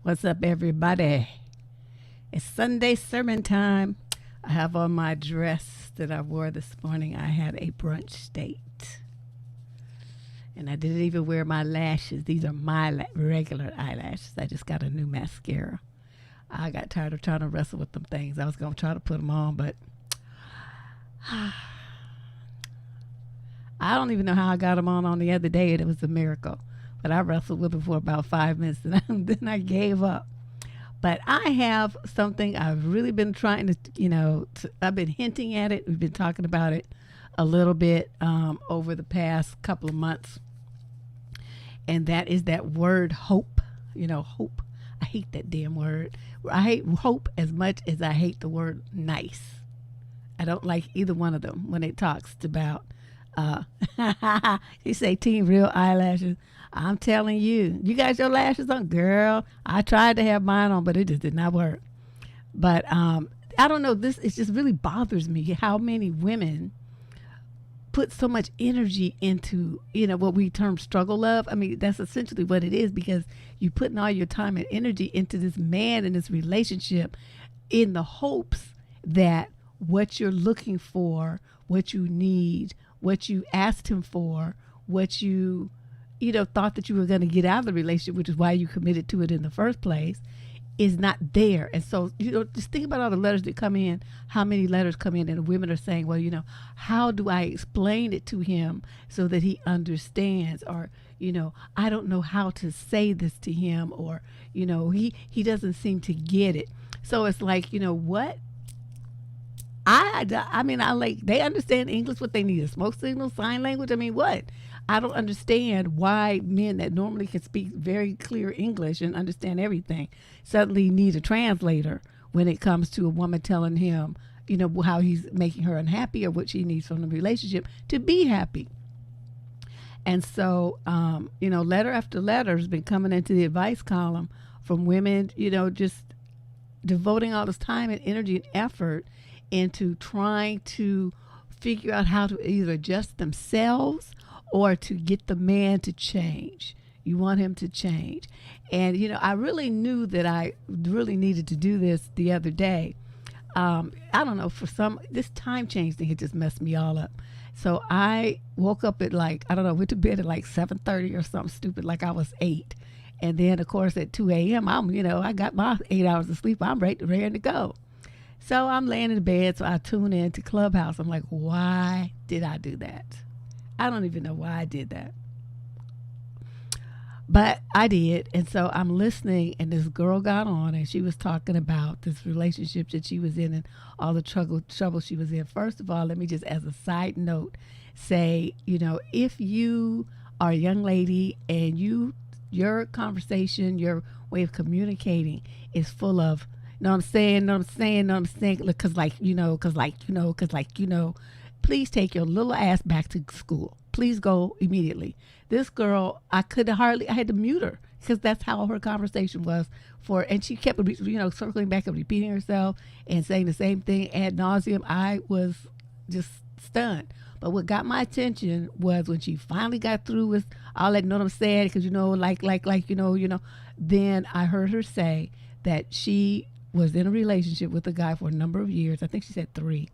What's up, everybody? It's Sunday sermon time. I have on my dress that I wore this morning. I had a brunch date. And I didn't even wear my lashes. These are my regular eyelashes. I just got a new mascara. I got tired of trying to wrestle with them things. I was going to try to put them on, but I don't even know how I got them on the other day. It was a miracle. But I wrestled with it for about 5 minutes, and then I gave up. But I have something I've really been trying to, I've been hinting at it. We've been talking about it a little bit over the past couple of months. And that is that word hope. Hope. I hate that damn word. I hate hope as much as I hate the word nice. I don't like either one of them when it talks about, you say team real eyelashes. I'm telling you, you got your lashes on, girl. I tried to have mine on, but it just did not work. But I don't know. It just really bothers me how many women put so much energy into, what we term struggle love. I mean, that's essentially what it is, because you're putting all your time and energy into this man and this relationship in the hopes that what you're looking for, what you need, what you asked him for, what you thought that you were going to get out of the relationship, which is why you committed to it in the first place, is not there. And so, just think about all the letters that come in, how many letters come in, and the women are saying, well, how do I explain it to him so that he understands? Or, I don't know how to say this to him, or, he doesn't seem to get it. So it's like, what? I mean, they understand English, what they need, a smoke signal, sign language. I mean, what? I don't understand why men that normally can speak very clear English and understand everything suddenly need a translator when it comes to a woman telling him, how he's making her unhappy or what she needs from the relationship to be happy. And so, letter after letter has been coming into the advice column from women, just devoting all this time and energy and effort into trying to figure out how to either adjust themselves or to get the man to change. You want him to change. And, I really knew that I really needed to do this the other day. I don't know, this time change thing had just messed me all up. So I woke up at went to bed at 7:30 or something stupid, like I was 8. And then, of course, at 2 a.m., I got my 8 hours of sleep. I'm ready to go. So I'm laying in bed, so I tune in to Clubhouse. I'm like, why did I do that? I don't even know why I did that. But I did. And so I'm listening, and this girl got on, and she was talking about this relationship that she was in and all the trouble she was in. First of all, let me just, as a side note, say, if you are a young lady and your conversation, your way of communicating is full of, please take your little ass back to school. Please go immediately. This girl, I had to mute her because that's how her conversation was and she kept, circling back and repeating herself and saying the same thing ad nauseum. I was just stunned. But what got my attention was when she finally got through with all that, because, then I heard her say that she was in a relationship with a guy for a number of years. I think she said 3.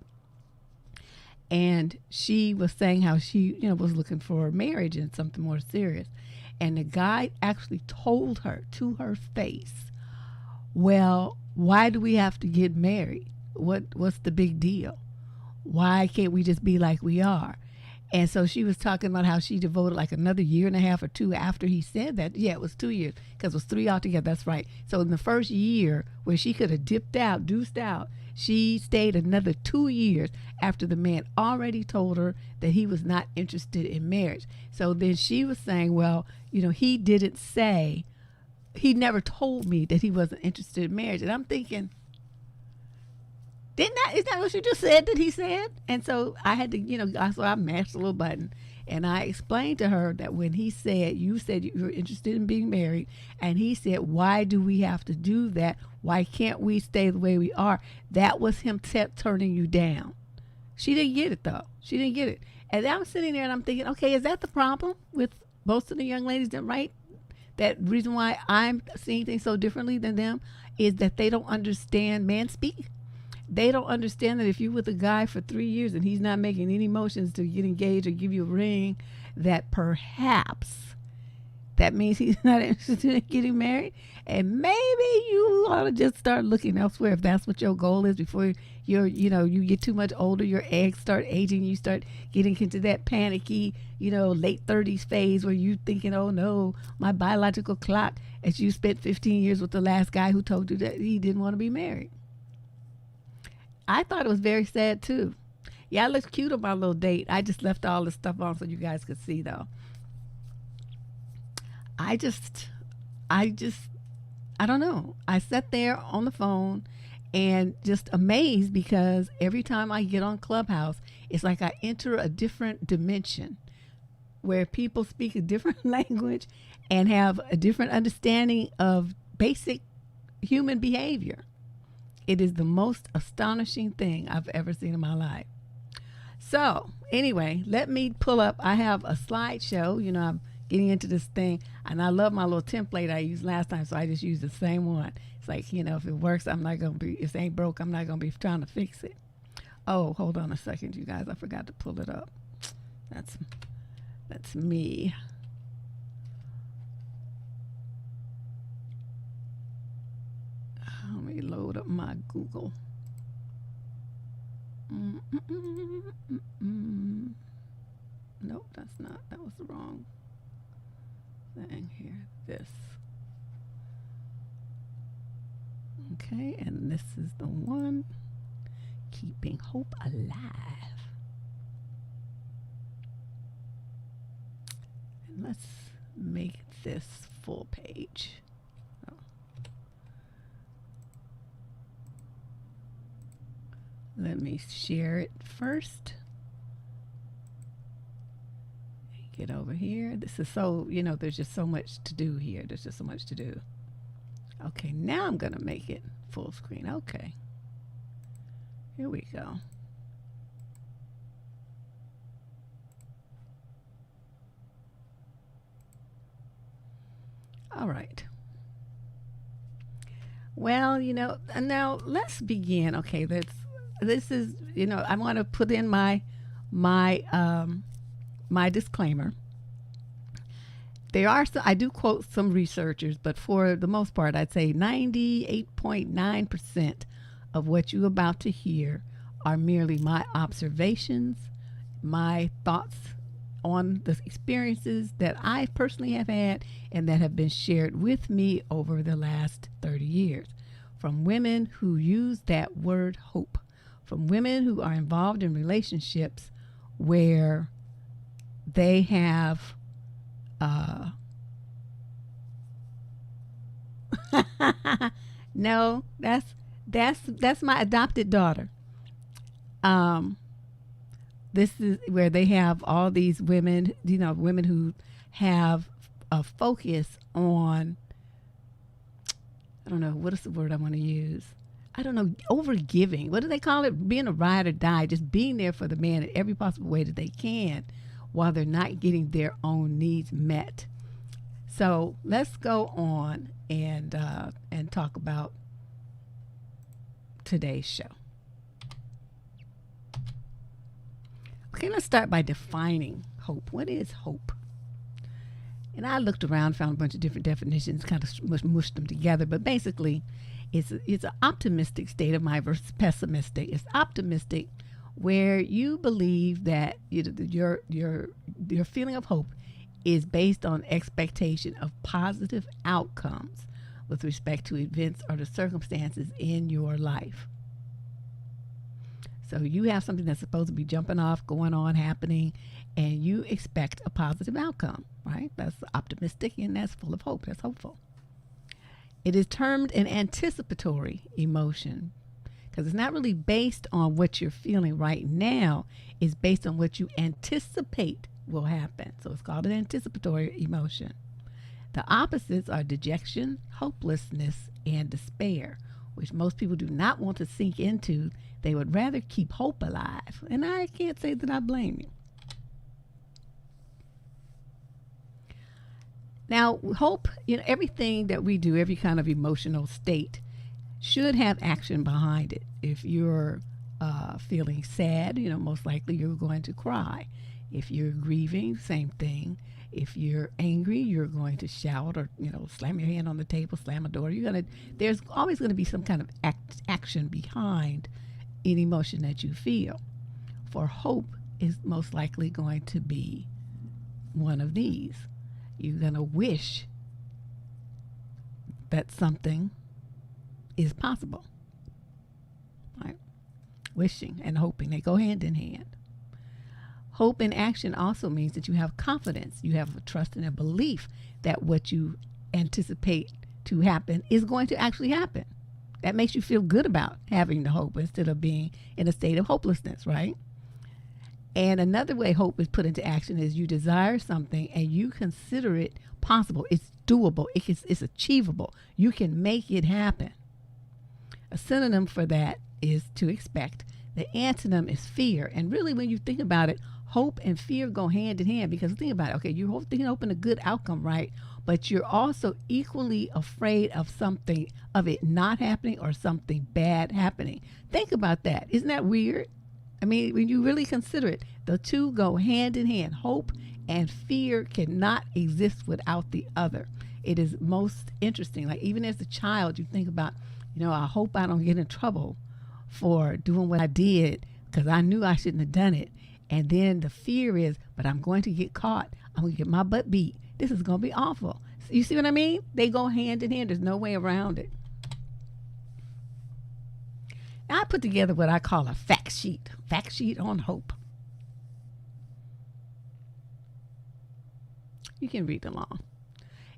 And she was saying how she, was looking for marriage and something more serious. And the guy actually told her to her face, well, why do we have to get married? What's the big deal? Why can't we just be like we are? And so she was talking about how she devoted another 1.5 or 2 after he said that. Yeah, it was 2 years because it was 3 altogether. That's right. So in the first year where she could have deuced out, she stayed another 2 years after the man already told her that he was not interested in marriage. So then she was saying, well, he didn't say, he never told me that he wasn't interested in marriage. And I'm thinking, is that what you just said that he said? And so I had to, so I mashed a little button and I explained to her that when he said, you said you were interested in being married, and he said, why do we have to do that? Why can't we stay the way we are? That was him turning you down. She didn't get it though. She didn't get it. And I'm sitting there and I'm thinking, okay, is that the problem with most of the young ladies that write That reason why I'm seeing things so differently than them is that they don't understand man speak. They don't understand that if you're with a guy for 3 years and he's not making any motions to get engaged or give you a ring, that perhaps that means he's not interested in getting married. And maybe you ought to just start looking elsewhere if that's what your goal is before you get too much older, your eggs start aging, you start getting into that panicky, late 30s phase where you thinking, oh no, my biological clock, as you spent 15 years with the last guy who told you that he didn't want to be married. I thought it was very sad too. Yeah, I looked cute on my little date. I just left all the stuff on so you guys could see though. I don't know. I sat there on the phone and just amazed because every time I get on Clubhouse, it's like I enter a different dimension where people speak a different language and have a different understanding of basic human behavior. It is the most astonishing thing I've ever seen in my life. So anyway, let me pull up. I have a slideshow. I'm getting into this thing, and I love my little template I used last time, so I just use the same one. It's like, if it works, if it ain't broke, I'm not going to be trying to fix it. Oh, hold on a second, you guys. I forgot to pull it up. That's me. Let me load up my Google. Nope, that's not. That was the wrong thing here. This. Okay, and this is the one. Keeping hope alive. And let's make this full page. Let me share it first. Get over here. This is so, there's just so much to do here. There's just so much to do. Okay, now I'm going to make it full screen. Okay. Here we go. All right. Well, now let's begin. Okay, this is, I want to put in my disclaimer. I do quote some researchers, but for the most part, I'd say 98.9% of what you're about to hear are merely my observations, my thoughts on the experiences that I personally have had and that have been shared with me over the last 30 years. From women who use that word hope, from women who are involved in relationships where they have no, that's my adopted daughter. This is where they have all these women, women who have a focus on, I don't know, what is the word I want to use? I don't know, overgiving. What do they call it? Being a ride or die, just being there for the man in every possible way that they can while they're not getting their own needs met. So let's go on and talk about today's show. Okay, let's start by defining hope. What is hope? And I looked around, found a bunch of different definitions, kind of mushed them together. But basically, it's an optimistic state of mind versus pessimistic. It's optimistic, where you believe that your feeling of hope is based on expectation of positive outcomes with respect to events or the circumstances in your life. So you have something that's supposed to be jumping off, going on, happening, and you expect a positive outcome, right? That's optimistic and that's full of hope. That's hopeful. It is termed an anticipatory emotion because it's not really based on what you're feeling right now. It's based on what you anticipate will happen. So it's called an anticipatory emotion. The opposites are dejection, hopelessness, and despair, which most people do not want to sink into. They would rather keep hope alive. And I can't say that I blame you. Now, hope, everything that we do, every kind of emotional state should have action behind it. If you're feeling sad, most likely you're going to cry. If you're grieving, same thing. If you're angry, you're going to shout or, slam your hand on the table, slam a door. There's always going to be some kind of action behind any emotion that you feel. For hope is most likely going to be one of these. You're going to wish that something is possible. Right? Wishing and hoping, they go hand in hand. Hope in action also means that you have confidence. You have a trust and a belief that what you anticipate to happen is going to actually happen. That makes you feel good about having the hope instead of being in a state of hopelessness, right? And another way hope is put into action is you desire something and you consider it possible. It's doable. It's achievable. You can make it happen. A synonym for that is to expect. The antonym is fear. And really, when you think about it, hope and fear go hand in hand, because think about it. Okay, you're hoping a good outcome, right? But you're also equally afraid of something, of it not happening or something bad happening. Think about that. Isn't that weird? I mean, when you really consider it, the two go hand in hand. Hope and fear cannot exist without the other. It is most interesting. Like, even as a child, you think about, I hope I don't get in trouble for doing what I did because I knew I shouldn't have done it. And then the fear is, but I'm going to get caught. I'm going to get my butt beat. This is going to be awful. You see what I mean? They go hand in hand. There's no way around it. Now, I put together what I call a fact sheet on hope. You can read along.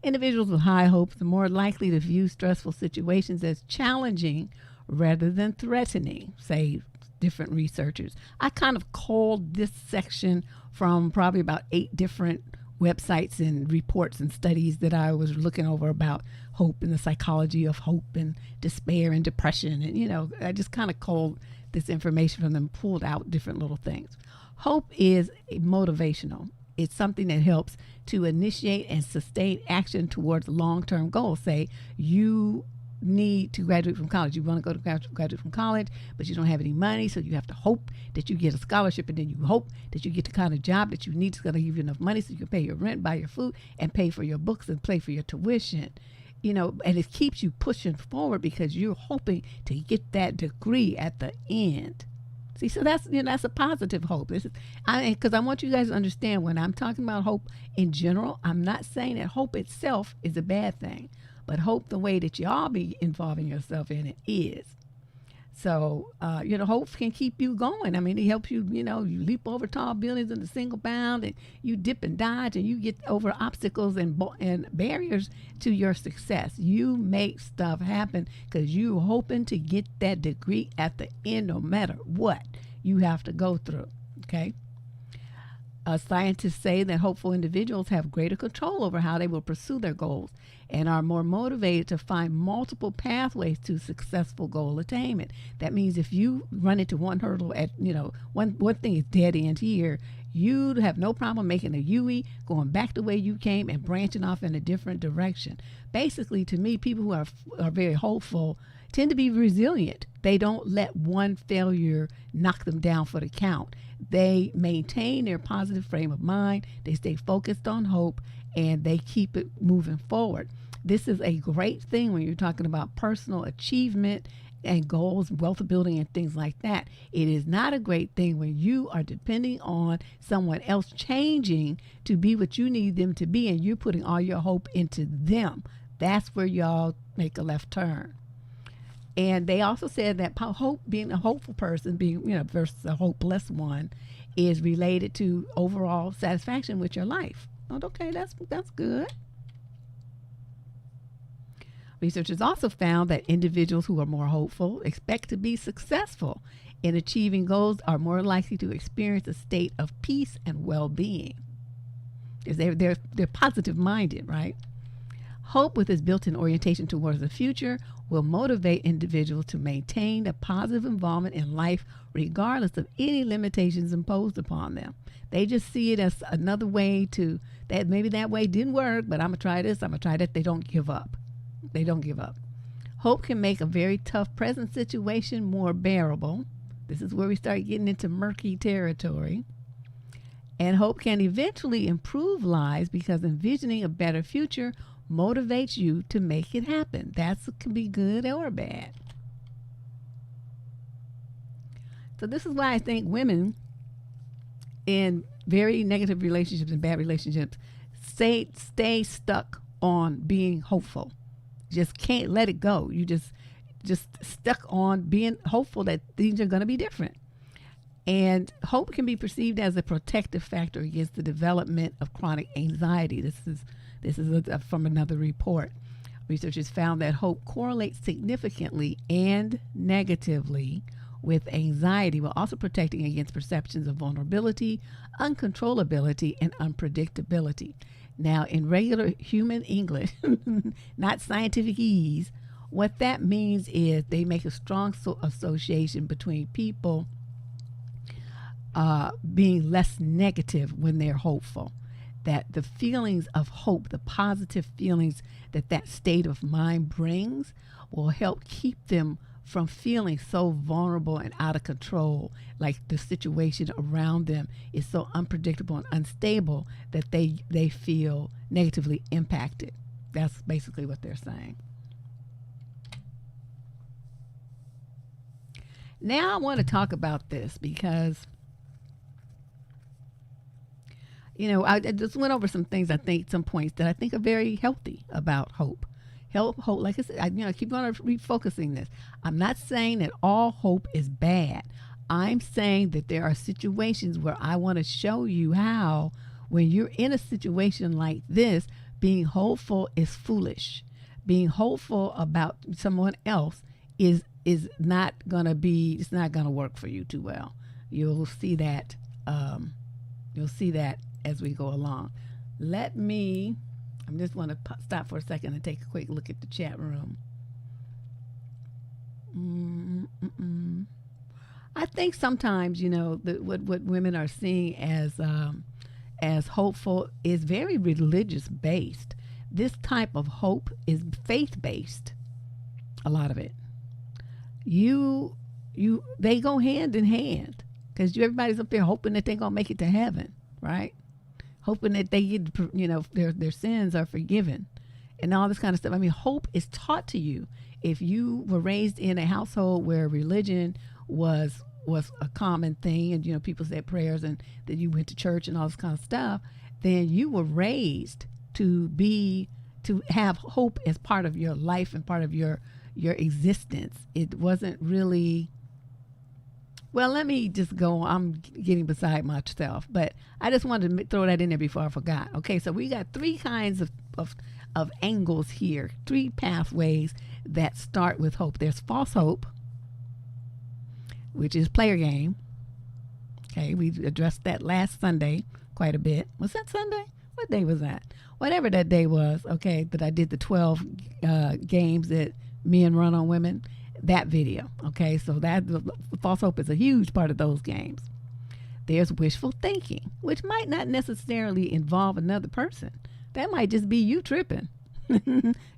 Individuals with high hopes are more likely to view stressful situations as challenging rather than threatening, say different researchers. I kind of called this section from probably about 8 different websites and reports and studies that I was looking over about hope and the psychology of hope and despair and depression. And, I just kind of culled this information from them, pulled out different little things. Hope is motivational. It's something that helps to initiate and sustain action towards long-term goals. Say you need to graduate from college. You want to go to graduate from college, but you don't have any money, so you have to hope that you get a scholarship, and then you hope that you get the kind of job that you need that's going to give you enough money so you can pay your rent, buy your food, and pay for your books and pay for your tuition. And it keeps you pushing forward because you're hoping to get that degree at the end. See, so that's a positive hope. Because I want you guys to understand, when I'm talking about hope in general, I'm not saying that hope itself is a bad thing. But hope, the way that y'all be involving yourself in it, is. So, hope can keep you going. I mean, it helps you, you leap over tall buildings in a single bound, and you dip and dodge, and you get over obstacles and barriers to your success. You make stuff happen because you're hoping to get that degree at the end, no matter what you have to go through, okay? Scientists say that hopeful individuals have greater control over how they will pursue their goals and are more motivated to find multiple pathways to successful goal attainment. That means if you run into one hurdle at, one thing is dead end here, you'd have no problem making a U-E, going back the way you came and branching off in a different direction. Basically, to me, people who are very hopeful tend to be resilient. They don't let one failure knock them down for the count. They maintain their positive frame of mind. They stay focused on hope, and they keep it moving forward. This is a great thing when you're talking about personal achievement and goals, wealth building, and things like that. It is not a great thing when you are depending on someone else changing to be what you need them to be, and you're putting all your hope into them. That's where y'all make a left turn. And they also said that hope, being a hopeful person, versus a hopeless one, is related to overall satisfaction with your life. Oh, okay, that's good. Researchers also found that individuals who are more hopeful expect to be successful in achieving goals are more likely to experience a state of peace and well-being, because they're positive-minded, right? Hope, with its built-in orientation towards the future, will motivate individuals to maintain a positive involvement in life regardless of any limitations imposed upon them. They just see it as another way to, that maybe that way didn't work, but I'm going to try this, I'm going to try that. They don't give up. They don't give up. Hope can make a very tough present situation more bearable. This is where we start getting into murky territory. And hope can eventually improve lives because envisioning a better future motivates you to make it happen. That can be good or bad. So this is why I think women in very negative relationships and bad relationships stay stuck on being hopeful. Just can't let it go. You just stuck on being hopeful that things are going to be different. And hope can be perceived as a protective factor against the development of chronic anxiety. This is from another report. Researchers found that hope correlates significantly and negatively with anxiety, while also protecting against perceptions of vulnerability, uncontrollability, and unpredictability. Now, in regular human English, not scientificese, what that means is they make a strong association between people being less negative when they're hopeful. That the feelings of hope, the positive feelings that state of mind brings, will help keep them from feeling so vulnerable and out of control, like the situation around them is so unpredictable and unstable that they feel negatively impacted. That's basically what they're saying. Now I want to talk about this because, I just went over some things some points that I think are very healthy about hope. Hope, like I said, I keep on refocusing this. I'm not saying that all hope is bad. I'm saying that there are situations where I want to show you how, when you're in a situation like this, being hopeful is foolish. Being hopeful about someone else is not gonna be. It's not gonna work for you too well. You'll see that. You'll see that as we go along. I just want to stop for a second and take a quick look at the chat room. I think sometimes, what women are seeing as hopeful is very religious based. This type of hope is faith based. A lot of it. They go hand in hand because everybody's up there hoping that they're gonna make it to heaven, right? Hoping that they get, their sins are forgiven and all this kind of stuff. I mean, hope is taught to you. If you were raised in a household where religion was a common thing and, people said prayers and that you went to church and all this kind of stuff, then you were raised to have hope as part of your life and part of your existence. It wasn't really... Well, let me just go. I'm getting beside myself, but I just wanted to throw that in there before I forgot. Okay, so we got three kinds of angles here, three pathways that start with hope. There's false hope, which is player game. Okay, we addressed that last Sunday quite a bit. Was that Sunday? What day was that? Whatever that day was, okay, that I did the 12 games that men run on women. That video, okay, so that false hope is a huge part of those games. There's wishful thinking, which might not necessarily involve another person. That might just be you tripping.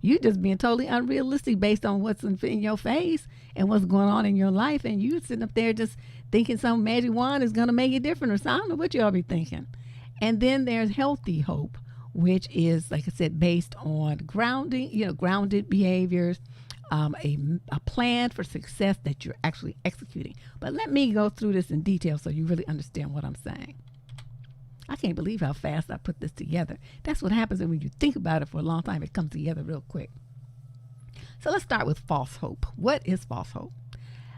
You just being totally unrealistic based on what's in your face and what's going on in your life, and you sitting up there just thinking some magic wand is going to make it different, or so. I don't know what you all be thinking. And then there's healthy hope, which is, like I said, based on grounded behaviors, a plan for success that you're actually executing. But let me go through this in detail so you really understand what I'm saying. I can't believe how fast I put this together. That's what happens when you think about it for a long time. It comes together real quick. So let's start with false hope. What is false hope?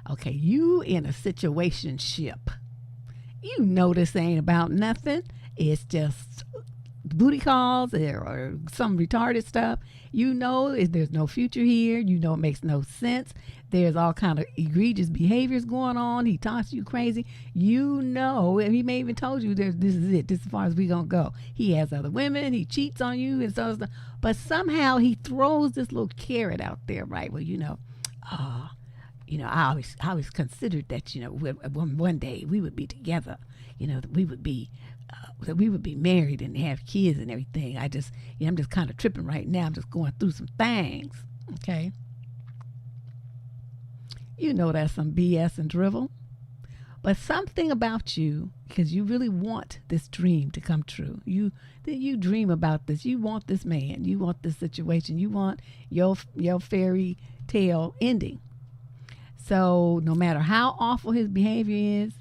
Okay, you in a situationship. You know this ain't about nothing. It's just booty calls or some retarded stuff. You know there's no future here. You know it makes no sense. There's all kind of egregious behaviors going on. He talks to you crazy. You know, and he may even told you this is it. This is as far as we gonna go. He has other women. He cheats on you and so stuff. But somehow he throws this little carrot out there, right? Well, I always considered that, one day we would be together. That we would be married and have kids and everything. I'm just kind of tripping right now. I'm just going through some things. Okay. That's some BS and drivel. But something about you, because you really want this dream to come true. You dream about this. You want this man. You want this situation. You want your fairy tale ending. So no matter how awful his behavior is,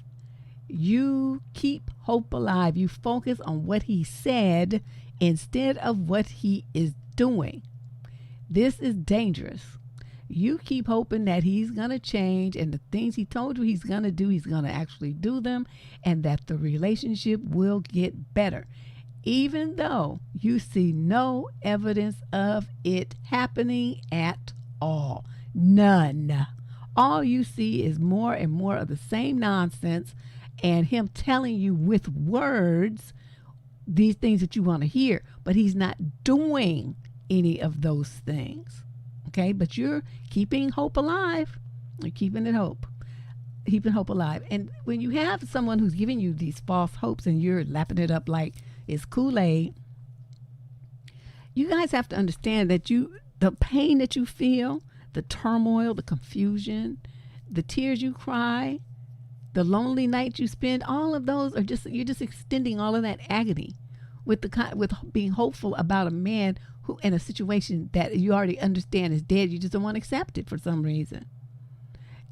you keep hope alive. You focus on what he said instead of what he is doing. This is dangerous. You keep hoping that he's going to change, and the things he told you he's going to do, he's going to actually do them, and that the relationship will get better, even though you see no evidence of it happening at all. None. All you see is more and more of the same nonsense, and him telling you with words these things that you want to hear, but he's not doing any of those things. Okay, but you're keeping hope alive. You're keeping hope alive. And when you have someone who's giving you these false hopes and you're lapping it up like it's Kool-Aid, you guys have to understand that the pain that you feel, the turmoil, the confusion, the tears you cry, the lonely nights you spend, all of those are you're just extending all of that agony with being hopeful about a man who in a situation that you already understand is dead. You just don't want to accept it for some reason.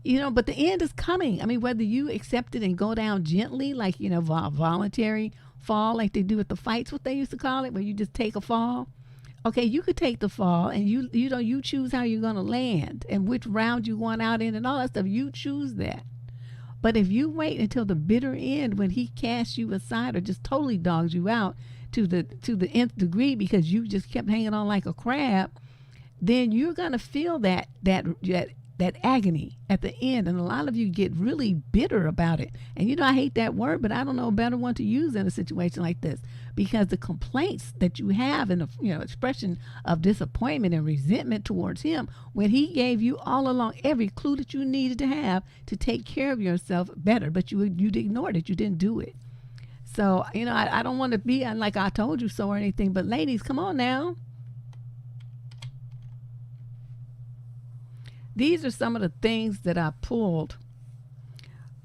But the end is coming. I mean, whether you accept it and go down gently, like, voluntary fall, like they do at the fights, what they used to call it, where you just take a fall. Okay, you could take the fall and you choose how you're going to land and which round you want out in and all that stuff. You choose that. But if you wait until the bitter end when he casts you aside or just totally dogs you out to the nth degree because you just kept hanging on like a crab, then you're going to feel that agony at the end. And a lot of you get really bitter about it. And I hate that word, but I don't know a better one to use in a situation like this, because the complaints that you have and the expression of disappointment and resentment towards him when he gave you all along every clue that you needed to have to take care of yourself better, but you ignored it. You didn't do it. So, I don't want to be like I told you so or anything, but ladies, come on now. These are some of the things that I pulled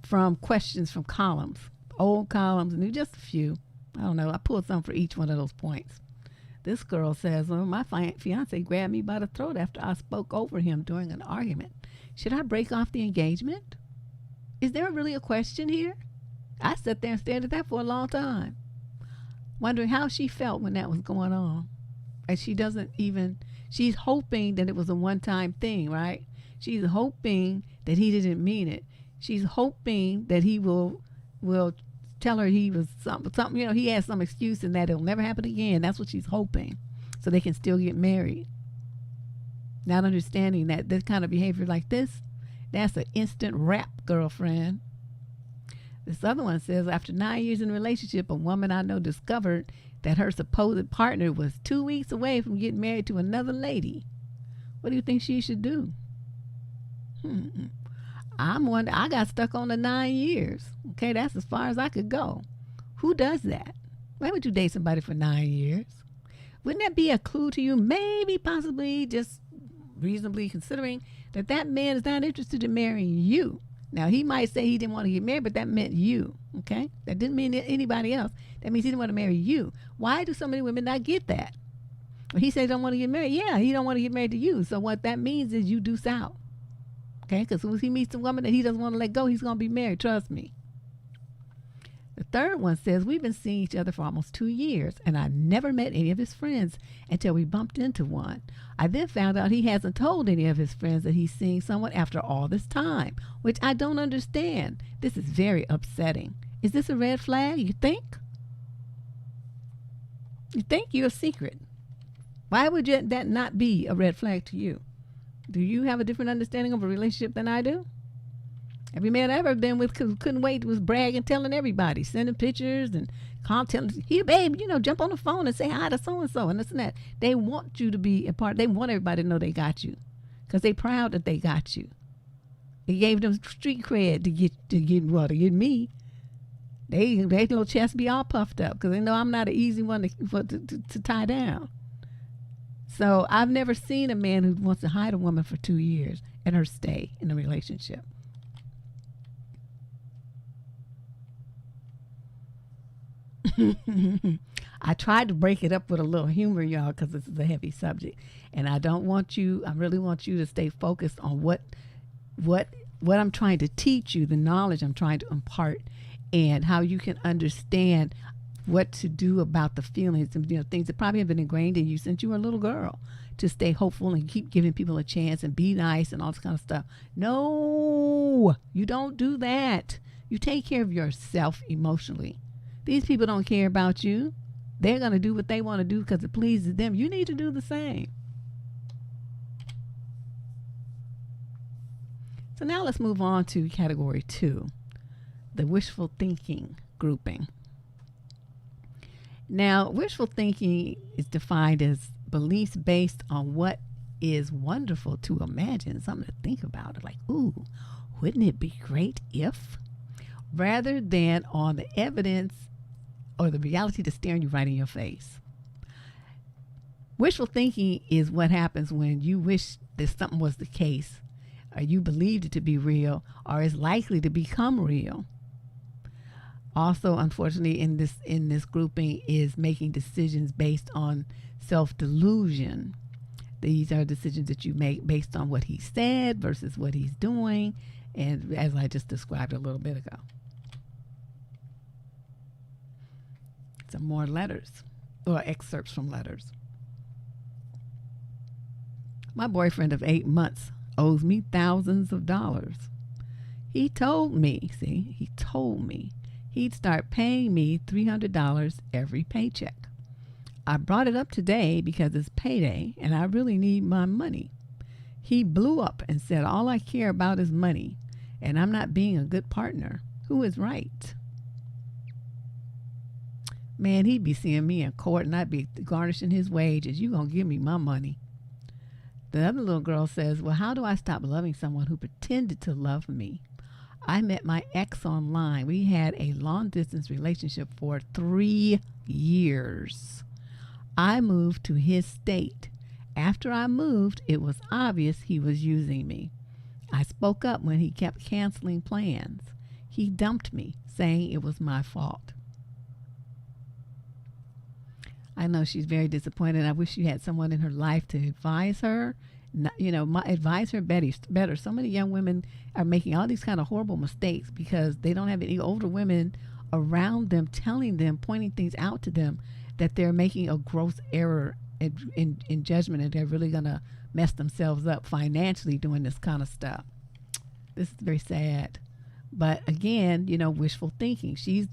from questions from columns, old columns, and just a few. I don't know. I pulled some for each one of those points. This girl says, my fiance grabbed me by the throat after I spoke over him during an argument. Should I break off the engagement? Is there really a question here? I sat there and stared at that for a long time, wondering how she felt when that was going on. And she's hoping that it was a one-time thing, right? She's hoping that he didn't mean it. She's hoping that he will tell her he was something, he has some excuse and that it'll never happen again. That's what she's hoping, so they can still get married. Not understanding that this kind of behavior like this, that's an instant wrap, girlfriend. This other one says, after 9 years in a relationship, a woman I know discovered that her supposed partner was 2 weeks away from getting married to another lady. What do you think she should do? I got stuck on the 9 years. Okay, that's as far as I could go. Who does that? Why would you date somebody for 9 years? Wouldn't that be a clue to you? Maybe, possibly, just reasonably considering that man is not interested in marrying you. Now, he might say he didn't want to get married, but that meant you, okay? That didn't mean anybody else. That means he didn't want to marry you. Why do so many women not get that? Well, he said he don't want to get married. Yeah, he don't want to get married to you. So what that means is you deuce out, okay? Because as soon as he meets a woman that he doesn't want to let go, he's going to be married, trust me. The third one says, we've been seeing each other for almost 2 years, and I never met any of his friends until we bumped into one. I then found out he hasn't told any of his friends that he's seeing someone after all this time, which I don't understand. This is very upsetting. Is this a red flag, you think? You think you're a secret. Why would that not be a red flag to you? Do you have a different understanding of a relationship than I do? Every man I ever been with couldn't wait, was bragging, telling everybody, sending pictures and telling, here, babe, jump on the phone and say hi to so and so and this and that. They want you to be a part. They want everybody to know they got you, because they proud that they got you. They gave them street cred to get me. They little chest be all puffed up because they know I'm not an easy one to tie down. So I've never seen a man who wants to hide a woman for 2 years and her stay in a relationship. I tried to break it up with a little humor, y'all, because this is a heavy subject, and I really want you to stay focused on what I'm trying to teach you, the knowledge I'm trying to impart, and how you can understand what to do about the feelings and things that probably have been ingrained in you since you were a little girl, to stay hopeful and keep giving people a chance and be nice and all this kind of stuff. No, you don't do that. You take care of yourself emotionally. These people don't care about you. They're going to do what they want to do because it pleases them. You need to do the same. So now let's move on to category 2, the wishful thinking grouping. Now, wishful thinking is defined as beliefs based on what is wonderful to imagine, something to think about. Like, ooh, wouldn't it be great if? Rather than on the evidence or the reality that's staring you right in your face. Wishful thinking is what happens when you wish that something was the case, or you believed it to be real, or is likely to become real. Also, unfortunately, in this grouping is making decisions based on self-delusion. These are decisions that you make based on what he said versus what he's doing, and as I just described a little bit ago. Some more letters or excerpts from letters. My boyfriend of 8 months owes me thousands of dollars. He told me he'd start paying me $300 every paycheck. I brought it up today because it's payday and I really need my money. He blew up and said all I care about is money and I'm not being a good partner. Who is right? Man, he'd be seeing me in court and I'd be garnishing his wages. You gonna give me my money. The other little girl says, well, how do I stop loving someone who pretended to love me? I met my ex online. We had a long distance relationship for 3 years. I moved to his state. After I moved, it was obvious he was using me. I spoke up when he kept canceling plans. He dumped me, saying it was my fault. I know she's very disappointed. I wish she had someone in her life to advise her. Advise her better. So many young women are making all these kind of horrible mistakes because they don't have any older women around them telling them, pointing things out to them, that they're making a gross error in judgment and they're really going to mess themselves up financially doing this kind of stuff. This is very sad. But again, wishful thinking. She's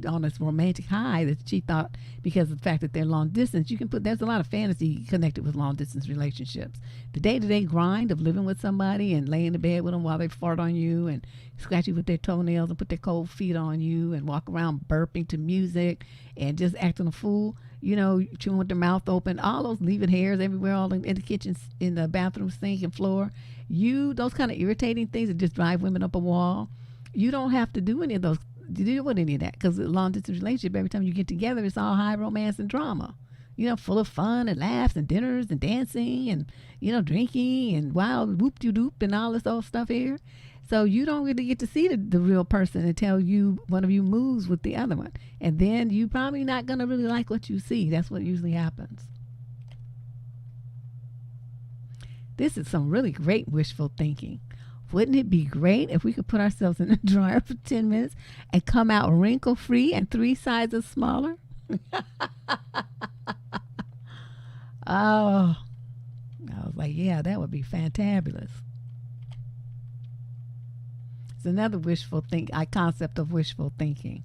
on this romantic high that she thought because of the fact that they're long distance, there's a lot of fantasy connected with long distance relationships. The day-to-day grind of living with somebody and laying in the bed with them while they fart on you and scratch you with their toenails and put their cold feet on you and walk around burping to music and just acting a fool, chewing with their mouth open, all those leaving hairs everywhere, all in the kitchen, in the bathroom sink and floor. Those kind of irritating things that just drive women up a wall. You don't have to do any of those, deal with any of that, because a long distance relationship, every time you get together, it's all high romance and drama, full of fun and laughs and dinners and dancing and, drinking and wild whoop-de-doop and all this old stuff here. So you don't really get to see the real person until one of you moves with the other one. And then you probably not going to really like what you see. That's what usually happens. This is some really great wishful thinking. Wouldn't it be great if we could put ourselves in a dryer for 10 minutes and come out wrinkle-free and 3 sizes smaller? Oh, I was like, yeah, that would be fantabulous. It's another concept of wishful thinking.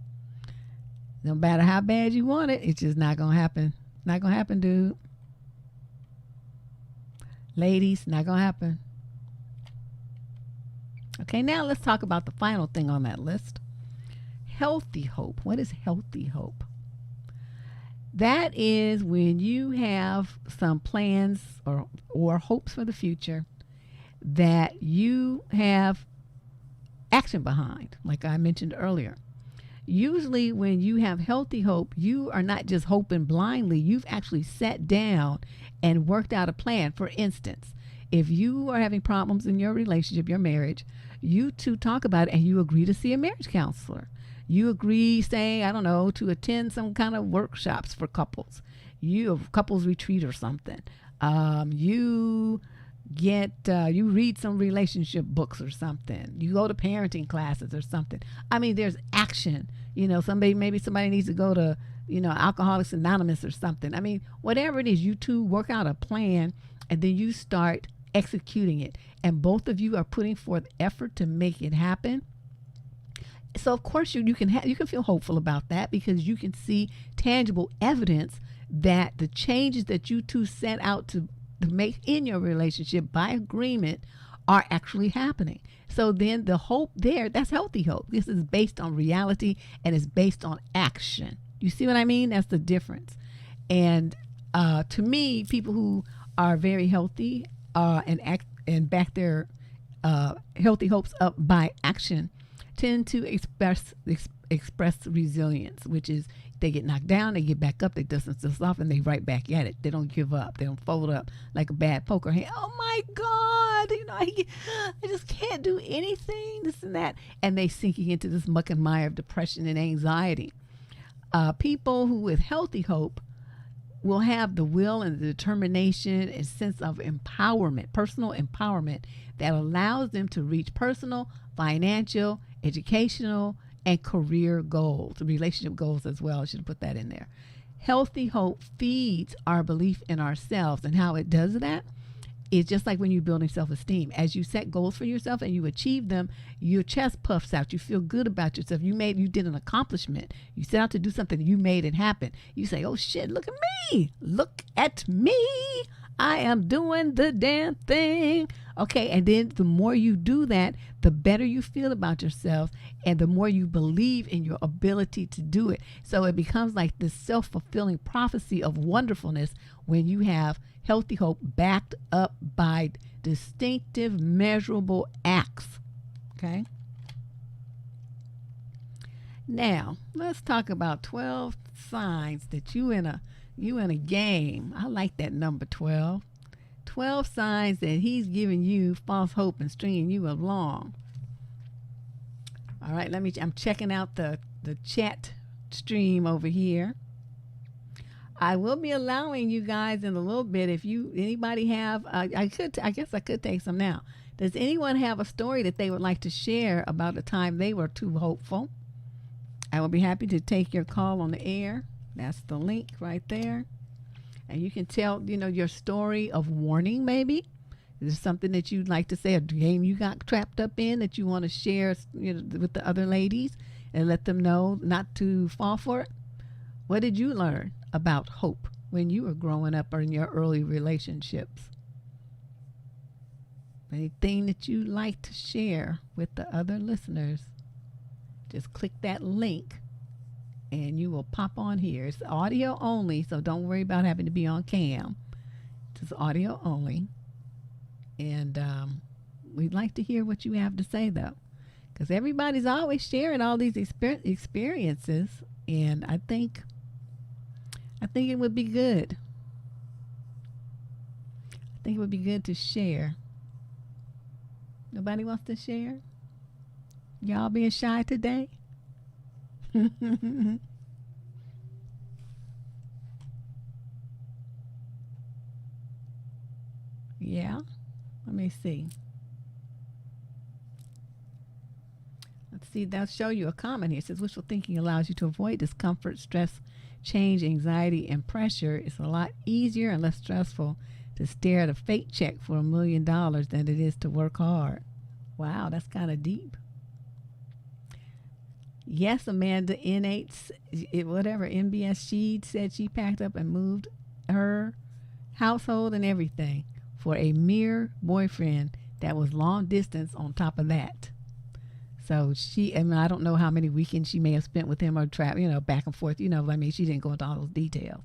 No matter how bad you want it, it's just not going to happen Not gonna happen, dude. Ladies, not gonna happen. Okay, now let's talk about the final thing on that list. Healthy hope. What is healthy hope? That is when you have some plans or hopes for the future that you have action behind, like I mentioned earlier. Usually, when you have healthy hope, you are not just hoping blindly, you've actually sat down and worked out a plan. For instance, if you are having problems in your relationship, your marriage, you two talk about it and you agree to see a marriage counselor. You agree, say, I don't know, to attend some kind of workshops for couples. You couples retreat or something. You read some relationship books or something. You go to parenting classes or something. I mean, there's action. Maybe somebody needs to go to, Alcoholics Anonymous or something. I mean, whatever it is, you two work out a plan and then you start executing it. And both of you are putting forth effort to make it happen. So of course you can feel hopeful about that because you can see tangible evidence that the changes that you two set out to make in your relationship by agreement are actually happening. So then the hope there, that's healthy hope. This is based on reality and it's based on action. You see what I mean? That's the difference. And to me, people who are very healthy and back their healthy hopes up by action tend to express resilience, which is they get knocked down, they get back up, they dust themselves off, and they right back at it. They don't give up. They don't fold up like a bad poker hand. Oh my God, I just can't do anything, this and that. And they sinking into this muck and mire of depression and anxiety. People who with healthy hope will have the will and the determination and sense of empowerment, personal empowerment that allows them to reach personal, financial, educational, and career goals, relationship goals as well. I should have put that in there. Healthy hope feeds our belief in ourselves, and how it does that is just like when you're building self-esteem. As you set goals for yourself and you achieve them, your chest puffs out. You feel good about yourself. You did an accomplishment. You set out to do something. You made it happen. You say, oh shit, look at me. Look at me. I am doing the damn thing. Okay, and then the more you do that, the better you feel about yourself and the more you believe in your ability to do it. So it becomes like this self-fulfilling prophecy of wonderfulness when you have healthy hope backed up by distinctive, measurable acts. Okay? Now, let's talk about 12 signs that you in a game. I like that number 12. 12 signs that he's giving you false hope and stringing you along. All right, I'm checking out the chat stream over here. I will be allowing you guys in a little bit if anybody have I guess I could take some now. Does anyone have a story that they would like to share about the time they were too hopeful? I will be happy to take your call on the air. That's the link right there. And you can tell, your story of warning maybe. Is there something that you'd like to say, a game you got trapped up in that you want to share with the other ladies and let them know not to fall for it? What did you learn about hope when you were growing up or in your early relationships? Anything that you'd like to share with the other listeners? Just click that link and you will pop on here. It's audio only, so don't worry about having to be on cam. It's audio only. And we'd like to hear what you have to say, though, because everybody's always sharing all these experiences, and I think it would be good. I think it would be good to share. Nobody wants to share? Y'all being shy today? Yeah. Let me see. Let's see. That'll show you a comment here. It says wishful thinking allows you to avoid discomfort, stress, change, anxiety, and pressure. It's a lot easier and less stressful to stare at a fake check for $1 million than it is to work hard. Wow, that's kind of deep. Yes, Amanda whatever NBS, she said she packed up and moved her household and everything for a mere boyfriend that was long distance on top of that. So I don't know how many weekends she may have spent with him or back and forth. She didn't go into all those details.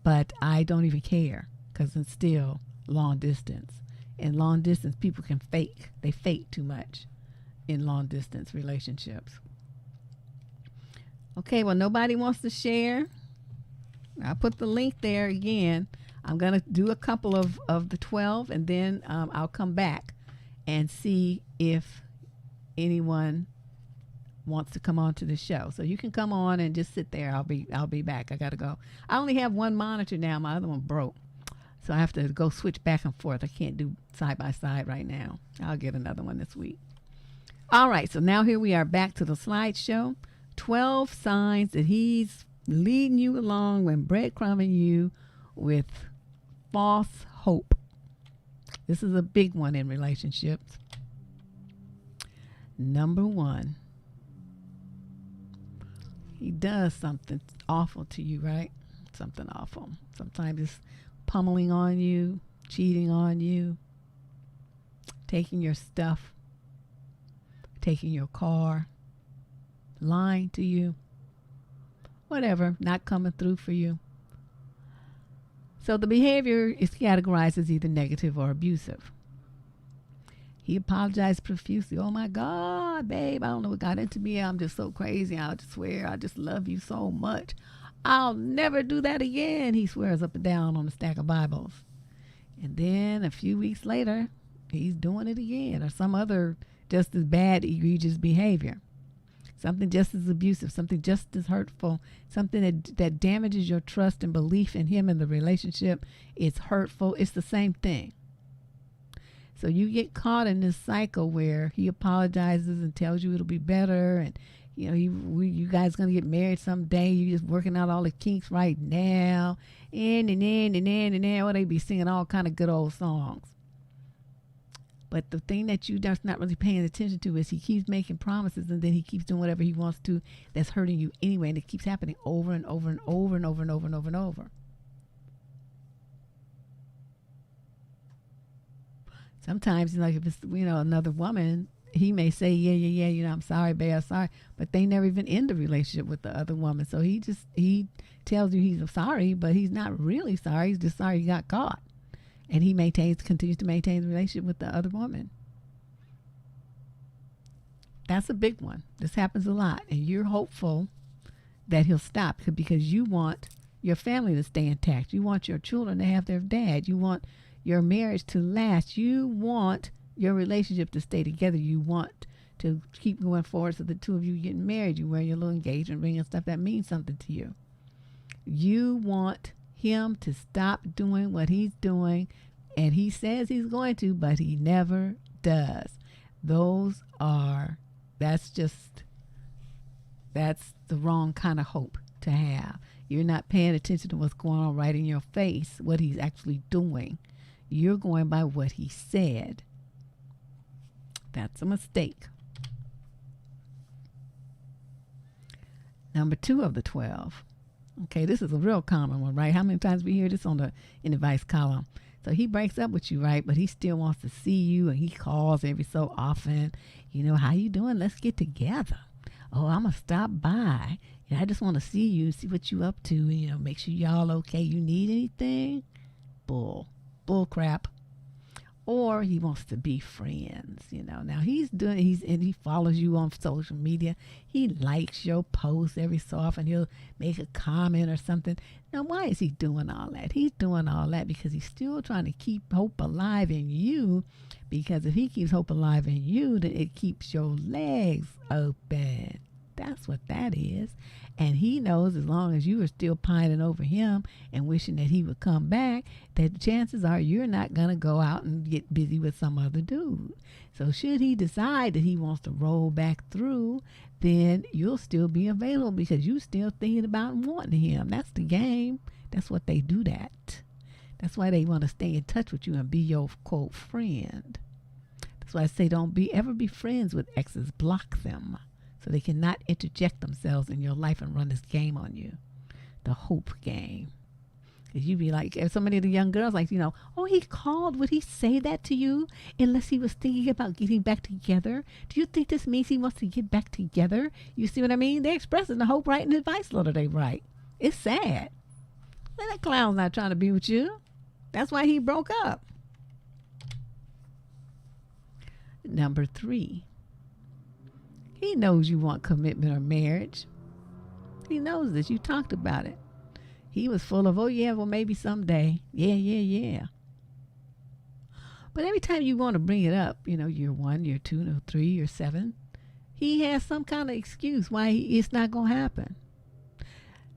But I don't even care because it's still long distance. In long distance, people can fake. They fake too much in long distance relationships. Okay, well, nobody wants to share. I'll put the link there again. I'm going to do a couple of the 12, and then I'll come back and see if anyone wants to come on to the show. So you can come on and just sit there. I'll be back. I got to go. I only have one monitor now. My other one broke. So I have to go switch back and forth. I can't do side by side right now. I'll get another one this week. All right, so now here we are back to the slideshow. 12 signs that he's leading you along when breadcrumbing you with false hope. This is a big one in relationships. Number 1, he does something awful to you, right? Something awful. Sometimes it's pummeling on you, cheating on you, taking your stuff, taking your car, lying to you, whatever, not coming through for you. So the behavior is categorized as either negative or abusive. He apologized profusely. Oh my God, babe, I don't know what got into me. I'm just so crazy. I just swear I just love you so much. I'll never do that again. He swears up and down on a stack of Bibles. And then a few weeks later, he's doing it again, or some other just as bad, egregious behavior. Something just as abusive, something just as hurtful, something that damages your trust and belief in him and the relationship. It's hurtful. It's the same thing. So you get caught in this cycle where he apologizes and tells you it'll be better, and you guys gonna get married someday. You just working out all the kinks right now, and or they be singing all kind of good old songs. But the thing that you just not really paying attention to is he keeps making promises, and then he keeps doing whatever he wants to that's hurting you anyway, and it keeps happening over and over and over and over and over and over and over. Sometimes, like if it's another woman, he may say, yeah, I'm sorry, babe, I'm sorry, but they never even end the relationship with the other woman. So he tells you he's sorry, but he's not really sorry. He's just sorry he got caught, and he continues to maintain the relationship with the other woman. That's a big one. This happens a lot, and you're hopeful that he'll stop because you want your family to stay intact. You want your children to have their dad. You want your marriage to last. You want your relationship to stay together. You want to keep going forward, so the two of you getting married. You wear your little engagement ring and stuff that means something to you. You want him to stop doing what he's doing, and he says he's going to, but he never does. That's the wrong kind of hope to have. You're not paying attention to what's going on right in your face, what he's actually doing. You're going by what he said. That's a mistake. Number 2 of the 12. Okay, this is a real common one, right? How many times we hear this in the advice column? So he breaks up with you, right? But he still wants to see you, and he calls every so often. How you doing? Let's get together. Oh, I'm going to stop by. I just want to see you, see what you up to, make sure y'all okay. You need anything? Bull crap. Or he wants to be friends, Now he follows you on social media. He likes your posts every so often. He'll make a comment or something. Now, why is he doing all that? He's doing all that because he's still trying to keep hope alive in you. Because if he keeps hope alive in you, then it keeps your legs open. That's what that is. And he knows as long as you are still pining over him and wishing that he would come back, that the chances are you're not going to go out and get busy with some other dude. So should he decide that he wants to roll back through, then you'll still be available because you still thinking about and wanting him. That's the game. That's what they do that. That's why they want to stay in touch with you and be your, quote, friend. That's why I say don't ever be friends with exes. Block them So they cannot interject themselves in your life and run this game on you. The hope game. You be like, if so many of the young girls, like, oh, he called. Would he say that to you unless he was thinking about getting back together? Do you think this means he wants to get back together? You see what I mean? They're expressing the hope right in the advice letter they write. It's sad. That clown's not trying to be with you. That's why he broke up. Number 3. He knows you want commitment or marriage. He knows this. You talked about it. He was full of, oh, yeah, well, maybe someday. Yeah. But every time you want to bring it up, year 1, year 2, year 3, year 7, he has some kind of excuse why it's not going to happen.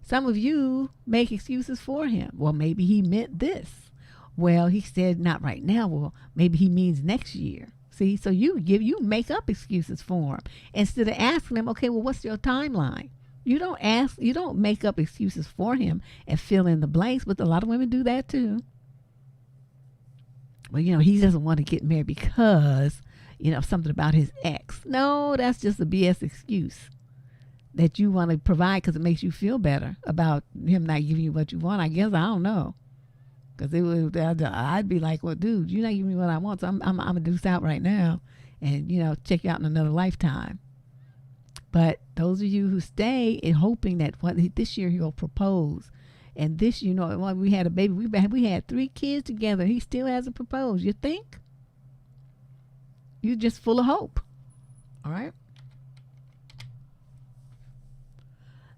Some of you make excuses for him. Well, maybe he meant this. Well, he said not right now. Well, maybe he means next year. See, so you make up excuses for him instead of asking him, okay, well, what's your timeline? You don't make up excuses for him and fill in the blanks, but a lot of women do that too. Well, he doesn't want to get married because, something about his ex. No, that's just a BS excuse that you want to provide because it makes you feel better about him not giving you what you want. I guess, I don't know. Because I'd be like, well, dude, you're not giving me what I want, so I'm going to deuce out right now and, check you out in another lifetime. But those of you who stay in hoping that this year he'll propose, and this, when we had a baby, we had 3 kids together. He still hasn't proposed. You think? You're just full of hope. All right.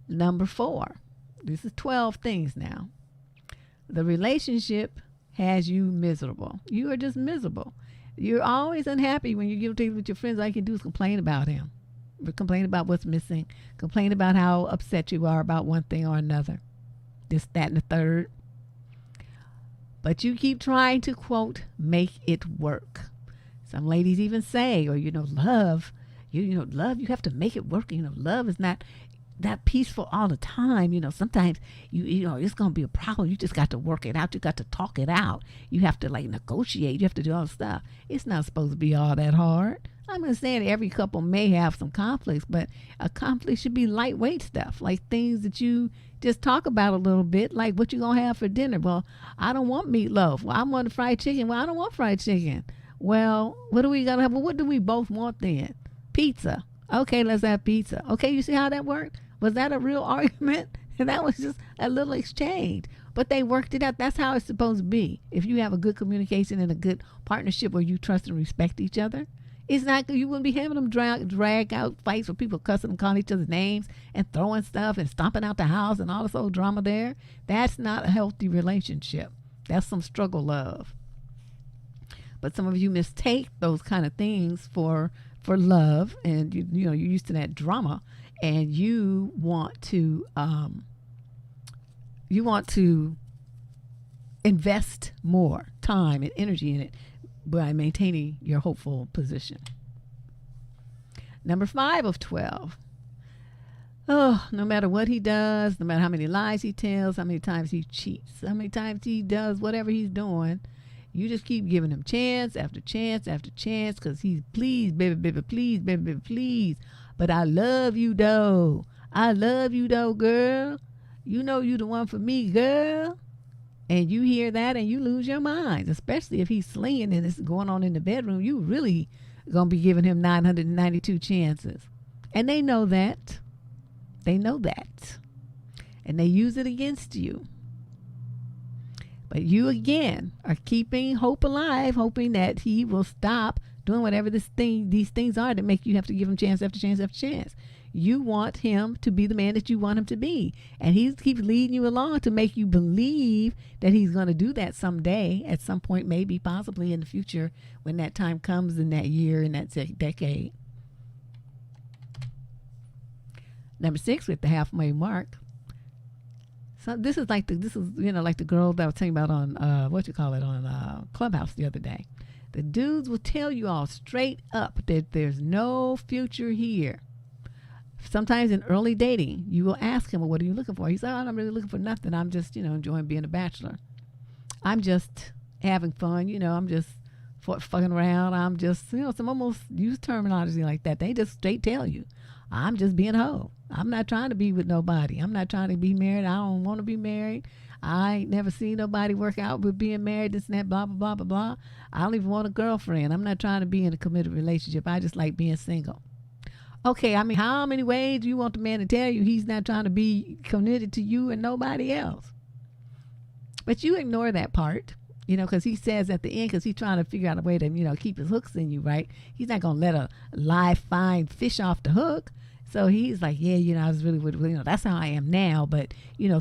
Number 4. This is 12 things now. The relationship has you miserable. You are just miserable. You're always unhappy when you get together with your friends. All you can do is complain about him. Complain about what's missing. Complain about how upset you are about one thing or another. This, that, and the third. But you keep trying to, quote, make it work. Some ladies even say, or, love, love, you have to make it work. Love is not that peaceful all the time. Sometimes it's going to be a problem. You just got to work it out. You got to talk it out. You have to negotiate. You have to do all the stuff. It's not supposed to be all that hard. I'm not saying every couple may have some conflicts, but a conflict should be lightweight stuff, like things that you just talk about a little bit, like what you going to have for dinner. Well, I don't want meatloaf. Well, I want fried chicken. Well, I don't want fried chicken. Well, what are we going to have? Well, what do we both want then? Pizza. Okay, let's have pizza. Okay, you see how that worked? Was that a real argument? And that was just a little exchange. But they worked it out. That's how it's supposed to be. If you have a good communication and a good partnership where you trust and respect each other, it's not, you wouldn't be having them drag out fights with people cussing and calling each other's names and throwing stuff and stomping out the house and all this old drama there. That's not a healthy relationship. That's some struggle love. But some of you mistake those kind of things for love, and you're used to that drama, and you want to invest more time and energy in it by maintaining your hopeful position. Number 5 of 12. Oh, no matter what he does, no matter how many lies he tells, how many times he cheats, how many times he does whatever he's doing, you just keep giving him chance after chance after chance because he's please, baby, baby, please, baby, baby, please. But I love you, though. I love you, though, girl. You know you the one for me, girl. And you hear that and you lose your mind, especially if he's slinging and it's going on in the bedroom. You really going to be giving him 992 chances. And they know that. They know that. And they use it against you. But you, again, are keeping hope alive, hoping that he will stop doing whatever these things are that make you have to give him chance after chance after chance. You want him to be the man that you want him to be. And he keeps leading you along to make you believe that he's going to do that someday, at some point, maybe, possibly in the future, when that time comes in that year, in that decade. Number 6, with the halfway mark. So this is like the girl that I was telling about on on Clubhouse the other day. The dudes will tell you all straight up that there's no future here. Sometimes in early dating, you will ask him, well, what are you looking for? He said, I'm not really looking for nothing. I'm just, enjoying being a bachelor. I'm just having fun. I'm just fucking around. I'm just, some almost use terminology like that. They just straight tell you, I'm just being a hoe. I'm not trying to be with nobody. I'm not trying to be married. I don't want to be married. I ain't never seen nobody work out with being married, this and that, blah, blah, blah, blah, blah. I don't even want a girlfriend. I'm not trying to be in a committed relationship. I just like being single. Okay, I mean, how many ways do you want the man to tell you he's not trying to be committed to you and nobody else? But you ignore that part, because he says at the end, because he's trying to figure out a way to, keep his hooks in you, right? He's not going to let a live, fine fish off the hook. So he's like, yeah, I was really, that's how I am now. But,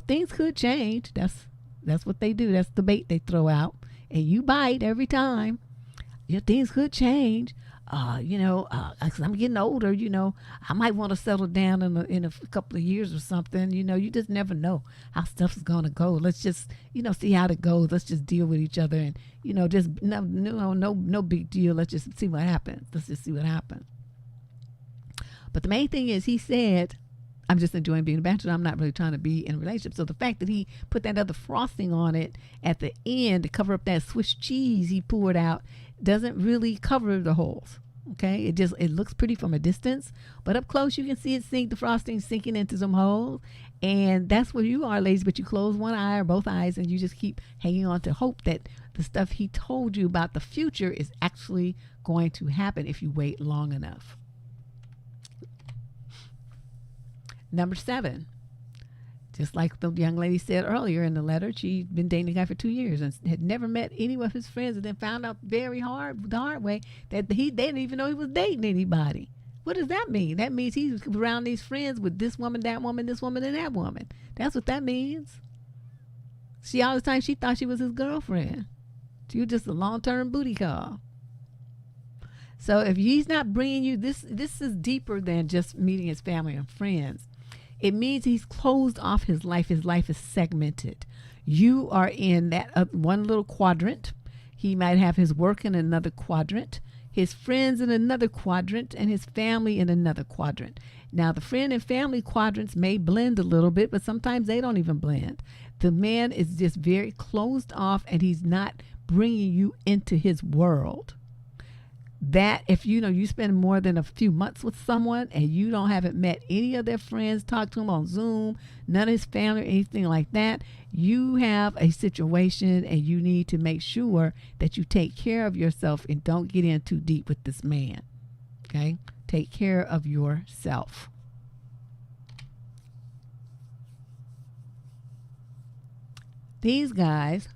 things could change. That's what they do. That's the bait they throw out. And you bite every time. Things could change. Cause I'm getting older, I might want to settle down in a couple of years or something. You just never know how stuff's going to go. Let's just, see how it goes. Let's just deal with each other and, just no big deal. Let's just see what happens. Let's just see what happens. But the main thing is he said, I'm just enjoying being a bachelor. I'm not really trying to be in a relationship. So the fact that he put that other frosting on it at the end to cover up that Swiss cheese he poured out doesn't really cover the holes. Okay, it looks pretty from a distance, but up close you can see it the frosting sinking into some holes, and that's where you are, ladies. But you close one eye or both eyes, and you just keep hanging on to hope that the stuff he told you about the future is actually going to happen if you wait long enough. Number 7. Just like the young lady said earlier in the letter, she'd been dating a guy for 2 years and had never met any of his friends, and then found out the hard way that they didn't even know he was dating anybody. What does that mean? That means he's around these friends with this woman, that woman, this woman, and that woman. That's what that means. All the time she thought she was his girlfriend. She was just a long-term booty call. So if he's not bringing you this is deeper than just meeting his family and friends. It means he's closed off his life. His life is segmented. You are in that one little quadrant. He might have his work in another quadrant, his friends in another quadrant, and his family in another quadrant. Now, the friend and family quadrants may blend a little bit, but sometimes they don't even blend. The man is just very closed off, and he's not bringing you into his world. That if you spend more than a few months with someone and you haven't met any of their friends, talked to them on Zoom, none of his family or anything like that, you have a situation and you need to make sure that you take care of yourself and don't get in too deep with this man. Okay? Take care of yourself. These guys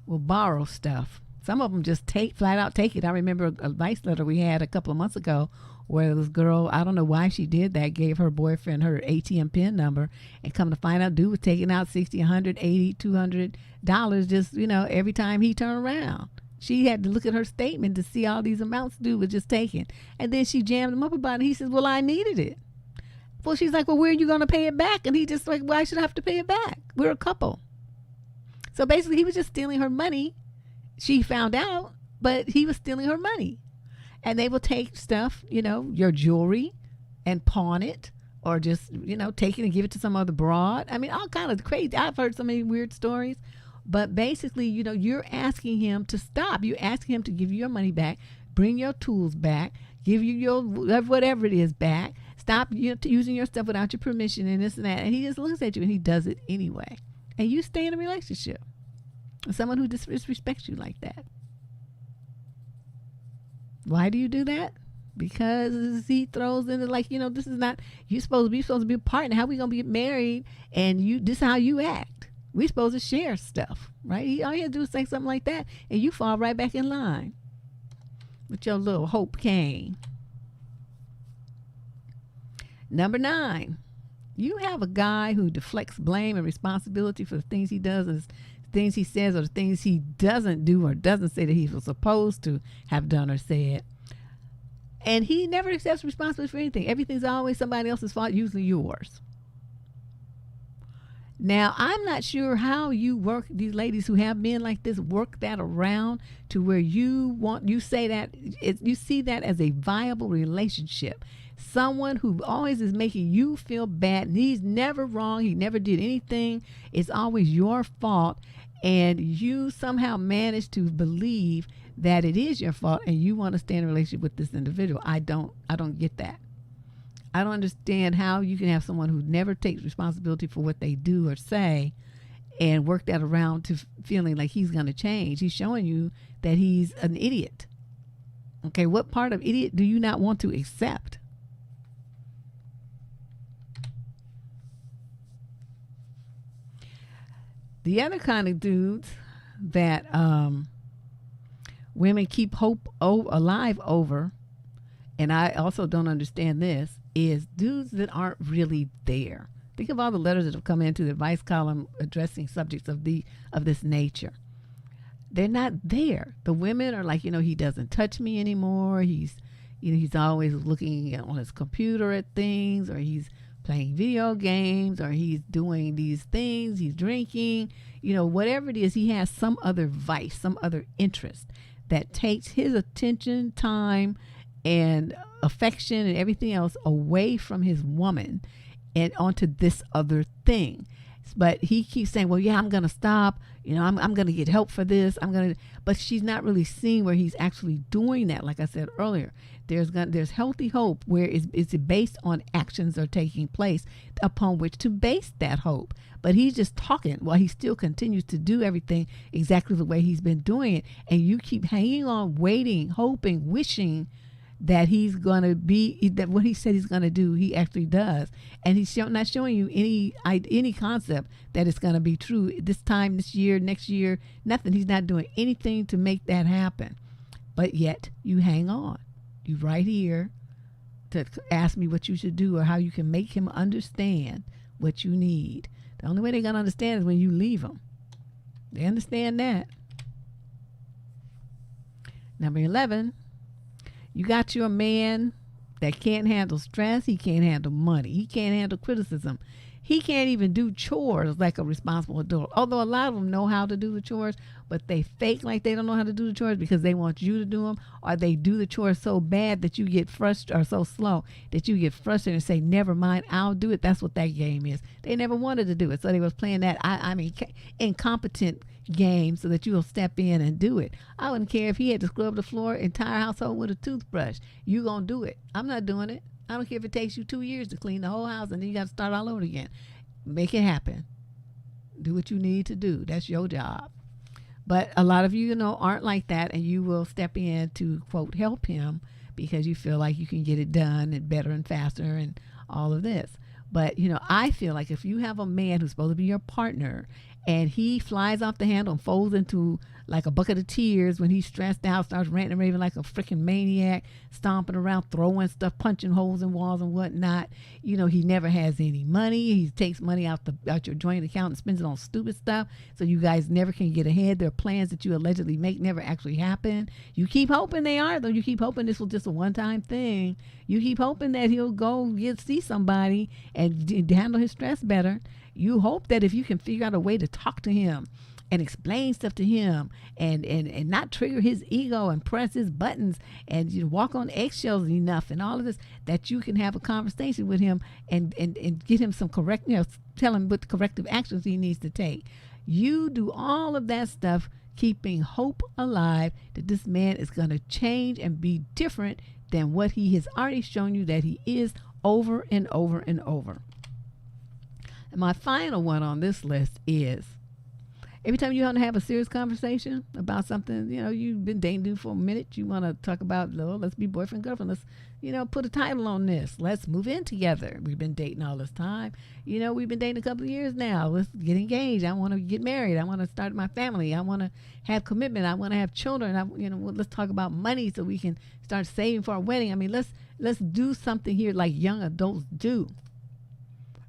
will borrow stuff. Some of them just flat out take it. I remember a advice letter we had a couple of months ago where this girl, I don't know why she did that, gave her boyfriend her ATM PIN number, and come to find out dude was taking out $60, $180, $200 just, every time he turned around. She had to look at her statement to see all these amounts dude was just taking. And then she jammed him up about it. He says, well, I needed it. Well, she's like, well, where are you going to pay it back? And he just like, why should I have to pay it back? We're a couple. So basically he was just stealing her money. She found out, but he was stealing her money. And they will take stuff, your jewelry, and pawn it, or just, take it and give it to some other broad. I mean, all kind of crazy. I've heard so many weird stories. But basically, you're asking him to stop. You're asking him to give you your money back, bring your tools back, give you your whatever it is back. Stop using your stuff without your permission and this and that. And he just looks at you and he does it anyway. And you stay in a relationship. Someone who disrespects you like that. Why do you do that? Because he throws in it this is not, you're supposed to be a partner. How we gonna be married? And this is how you act. We're supposed to share stuff, right? All you have to do is say something like that, and you fall right back in line with your little hope cane. Number 9, you have a guy who deflects blame and responsibility for the things he does and things he says, or the things he doesn't do or doesn't say that he was supposed to have done or said. And he never accepts responsibility for anything. Everything's always somebody else's fault, usually yours. Now, I'm not sure how you work, these ladies who have men like this, work that around to where you see that as a viable relationship. Someone who always is making you feel bad, and he's never wrong, he never did anything, it's always your fault, and you somehow manage to believe that it is your fault and you want to stay in a relationship with this individual. I don't get that. I don't understand how you can have someone who never takes responsibility for what they do or say and work that around to feeling like he's going to change. He's showing you that he's an idiot. Okay, what part of idiot do you not want to accept? The other kind of dudes that women keep hope alive over, and I also don't understand this, is dudes that aren't really there. Think of all the letters that have come into the advice column addressing subjects of this nature. They're not there. The women are like, he doesn't touch me anymore. He's always looking on his computer at things, or he's playing video games, or he's doing these things, he's drinking, whatever it is, he has some other vice, some other interest that takes his attention, time, and affection and everything else away from his woman and onto this other thing. But he keeps saying, well, yeah, I'm going to stop. I'm going to get help for this. But she's not really seeing where he's actually doing that. Like I said earlier, there's healthy hope where it's based on actions are taking place upon which to base that hope. But he's just talking while he still continues to do everything exactly the way he's been doing it. And you keep hanging on, waiting, hoping, wishing that he's going to be, that what he said he's going to do, he actually does. And he's not showing you any concept that it's going to be true this time, this year, next year, nothing. He's not doing anything to make that happen. But yet you hang on. You right here to ask me what you should do or how you can make him understand what you need. The only way they're going to understand is when you leave them. They understand that. Number 11. You got you a man that can't handle stress. He can't handle money. He can't handle criticism. He can't even do chores like a responsible adult. Although a lot of them know how to do the chores, but they fake like they don't know how to do the chores because they want you to do them, or they do the chores so bad that you get frustrated, or so slow that you get frustrated and say, never mind, I'll do it. That's what that game is. They never wanted to do it. So they was playing that, incompetent game so that you'll step in and do it. I wouldn't care if he had to scrub the floor, entire household with a toothbrush. You gonna do it. I'm not doing it. I don't care if it takes you 2 years to clean the whole house and then you got to start all over again. Make it happen. Do what you need to do. That's your job. But a lot of you, aren't like that, and you will step in to, quote, help him because you feel like you can get it done and better and faster and all of this. But, I feel like if you have a man who's supposed to be your partner and he flies off the handle and folds into like a bucket of tears when he's stressed out, starts ranting and raving like a freaking maniac, stomping around, throwing stuff, punching holes in walls and whatnot. He never has any money. He takes money out your joint account and spends it on stupid stuff. So you guys never can get ahead. Their plans that you allegedly make never actually happen. You keep hoping they are, though. You keep hoping this was just a one-time thing. You keep hoping that he'll go see somebody and handle his stress better. You hope that if you can figure out a way to talk to him and explain stuff to him and not trigger his ego and press his buttons and walk on eggshells enough and all of this, that you can have a conversation with him and get him some tell him what corrective actions he needs to take. You do all of that stuff, keeping hope alive that this man is going to change and be different than what he has already shown you that he is over and over and over. And my final one on this list is, every time you want to have a serious conversation about something, you've been dating for a minute, you want to talk about, let's be boyfriend, girlfriend, let's, put a title on this. Let's move in together. We've been dating all this time. We've been dating a couple of years now. Let's get engaged. I want to get married. I want to start my family. I want to have commitment. I want to have children. Let's talk about money so we can start saving for our wedding. Let's do something here like young adults do.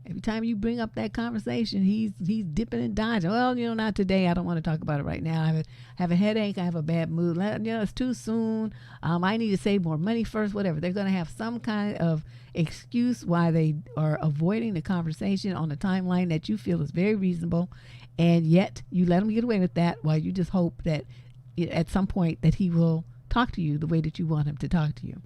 Every time you bring up that conversation, he's dipping and dodging. Well, not today. I don't want to talk about it right now. I have a headache. I have a bad mood. It's too soon. I need to save more money first, whatever. They're going to have some kind of excuse why they are avoiding the conversation on a timeline that you feel is very reasonable. And yet you let them get away with that while you just hope that at some point that he will talk to you the way that you want him to talk to you.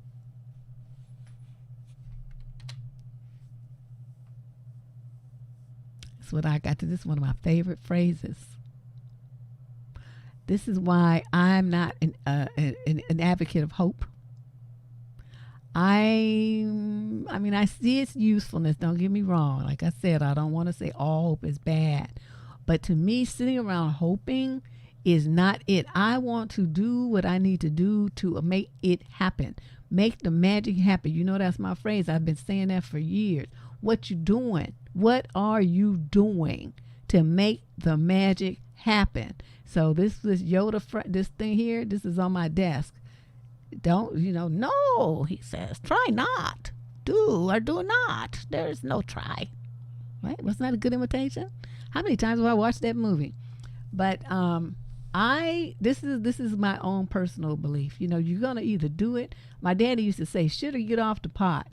What I got to. This is one of my favorite phrases. This is why I'm not an advocate of hope. I mean, I see its usefulness. Don't get me wrong. Like I said, I don't want to say all hope is bad, but to me, sitting around hoping is not it. I want to do what I need to do to make it happen. Make the magic happen. You know, that's my phrase. I've been saying that for years. What you doing? What are you doing to make the magic happen? So this Yoda, this thing here, this is on my desk. Don't, no, he says, try not. Do or do not. There's no try. Right? Wasn't that a good imitation? How many times have I watched that movie? But this is my own personal belief. You're gonna either do it. My daddy used to say, shit or get off the pot.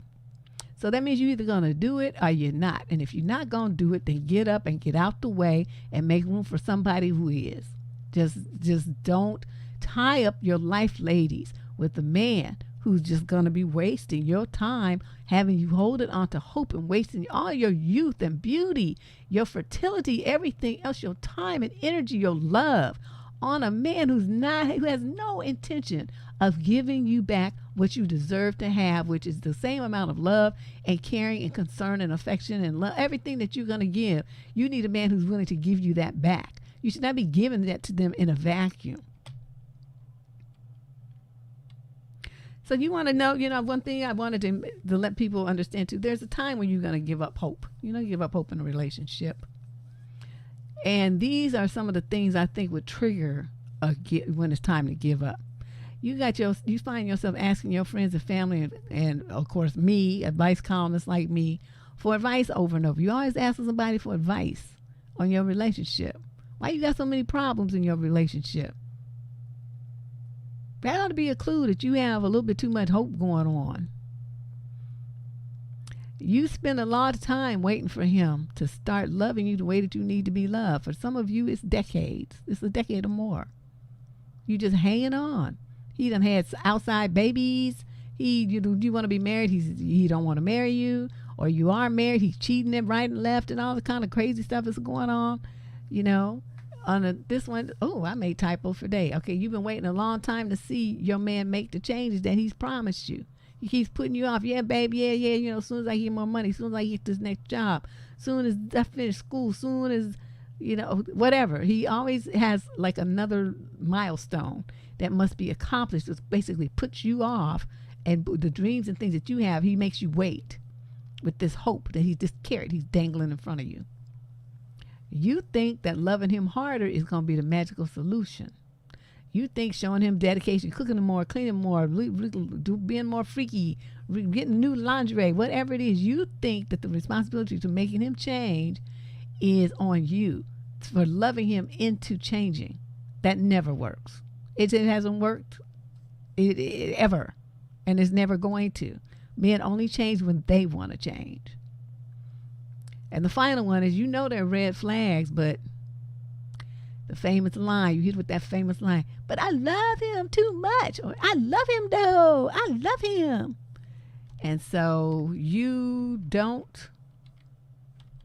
So that means you're either gonna do it or you're not. And if you're not gonna do it, then get up and get out the way and make room for somebody who is. Just don't tie up your life, ladies, with a man who's just going to be wasting your time, having you hold it on to hope and wasting all your youth and beauty, your fertility, everything else, your time and energy, your love on a man who has no intention of giving you back what you deserve to have, which is the same amount of love and caring and concern and affection and love, everything that you're going to give. You need a man who's willing to give you that back. You should not be giving that to them in a vacuum. So you want to know, one thing I wanted to let people understand too, there's a time when you're going to give up hope. Give up hope in a relationship. And these are some of the things I think would trigger when it's time to give up. You find yourself asking your friends and family and of course me, advice columnists like me, for advice over and over. You always ask somebody for advice on your relationship. Why you got so many problems in your relationship? That ought to be a clue that you have a little bit too much hope going on. You spend a lot of time waiting for him to start loving you the way that you need to be loved. For some of you, it's decades. It's a decade or more. You just hanging on. He done had outside babies. You want to be married. He don't want to marry you. Or you are married. He's cheating them right and left and all the kind of crazy stuff that's going on. This one, I made typo for day. Okay, you've been waiting a long time to see your man make the changes that he's promised you. He keeps putting you off. Yeah, babe, yeah. As soon as I get more money, as soon as I get this next job, as soon as I finish school, as soon as, whatever. He always has like another milestone that must be accomplished, which basically puts you off. And the dreams and things that you have, he makes you wait with this hope that he's dangling in front of you. You think that loving him harder is going to be the magical solution. You think showing him dedication, cooking him more, cleaning more, being more freaky, getting new lingerie, whatever it is, you think that the responsibility to making him change is on you for loving him into changing. That never works. It hasn't worked ever, and it's never going to. Men only change when they want to change. And the final one is, they're red flags, but the famous line, you hit with that famous line, but I love him too much, or I love him though, I love him. And so you don't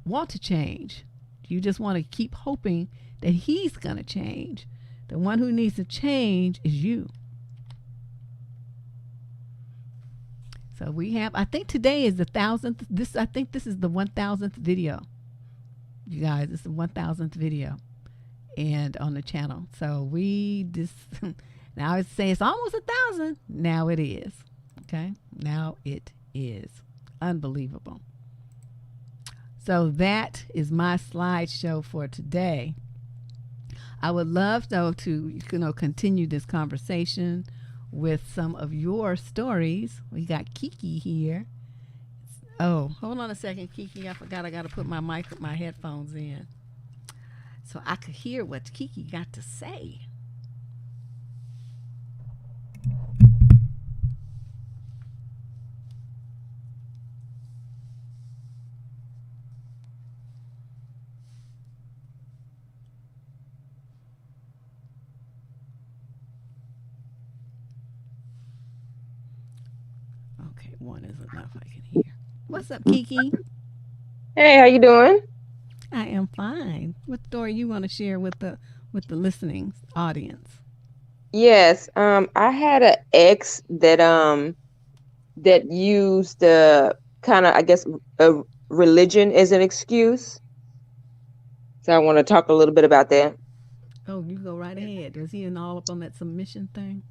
want to change. You just want to keep hoping that he's going to change. The one who needs to change is you. So I think today is the 1,000th. I think this is the 1,000th video. You guys, it's the 1,000th video and on the channel. So now I say it's almost 1,000. Now it is. Okay. Now it is. Unbelievable. So that is my slideshow for today. I would love though to continue this conversation with some of your stories. We got Kiki here. Oh, hold on a second, Kiki. I forgot I got to put my headphones in so I could hear what Kiki got to say. Okay, one is enough I can hear. What's up, Kiki? Hey, how you doing? I am fine. What story you want to share with with the listening audience. Yes. I had an ex that used kind of, I guess, a religion as an excuse. So I want to talk a little bit about that. Oh, you go right ahead. Was he in all up on that submission thing?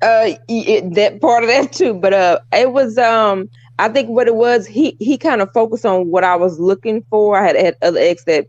That part of that too, but it was I think what it was, he kind of focused on what I was looking for. I had other ex that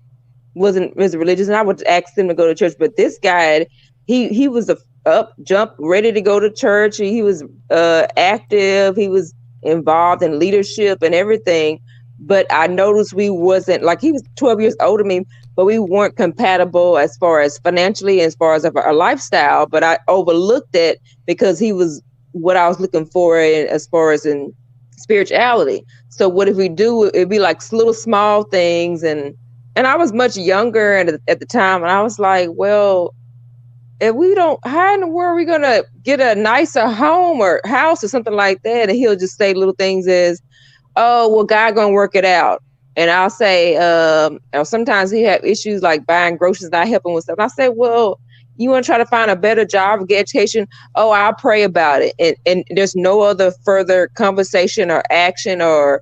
wasn't religious, and I would ask them to go to church. But this guy, he was a up, jump, ready to go to church. He was active. He was involved in leadership and everything. But I noticed we wasn't like he was 12 years older than me, but we weren't compatible as far as financially, as far as our lifestyle. But I overlooked it because he was what I was looking for as far as in spirituality. So what if we do? It'd be like little small things, and I was much younger at the time, and I was like, well, if we don't, how in the world are we gonna get a nicer home or house or something like that? And he'll just say little things as, oh, well, God gonna work it out. And I'll say, or sometimes he have issues like buying groceries and I help him with stuff. And I say, well, you want to try to find a better job, get education? Oh, I'll pray about it. And there's no other further conversation or action or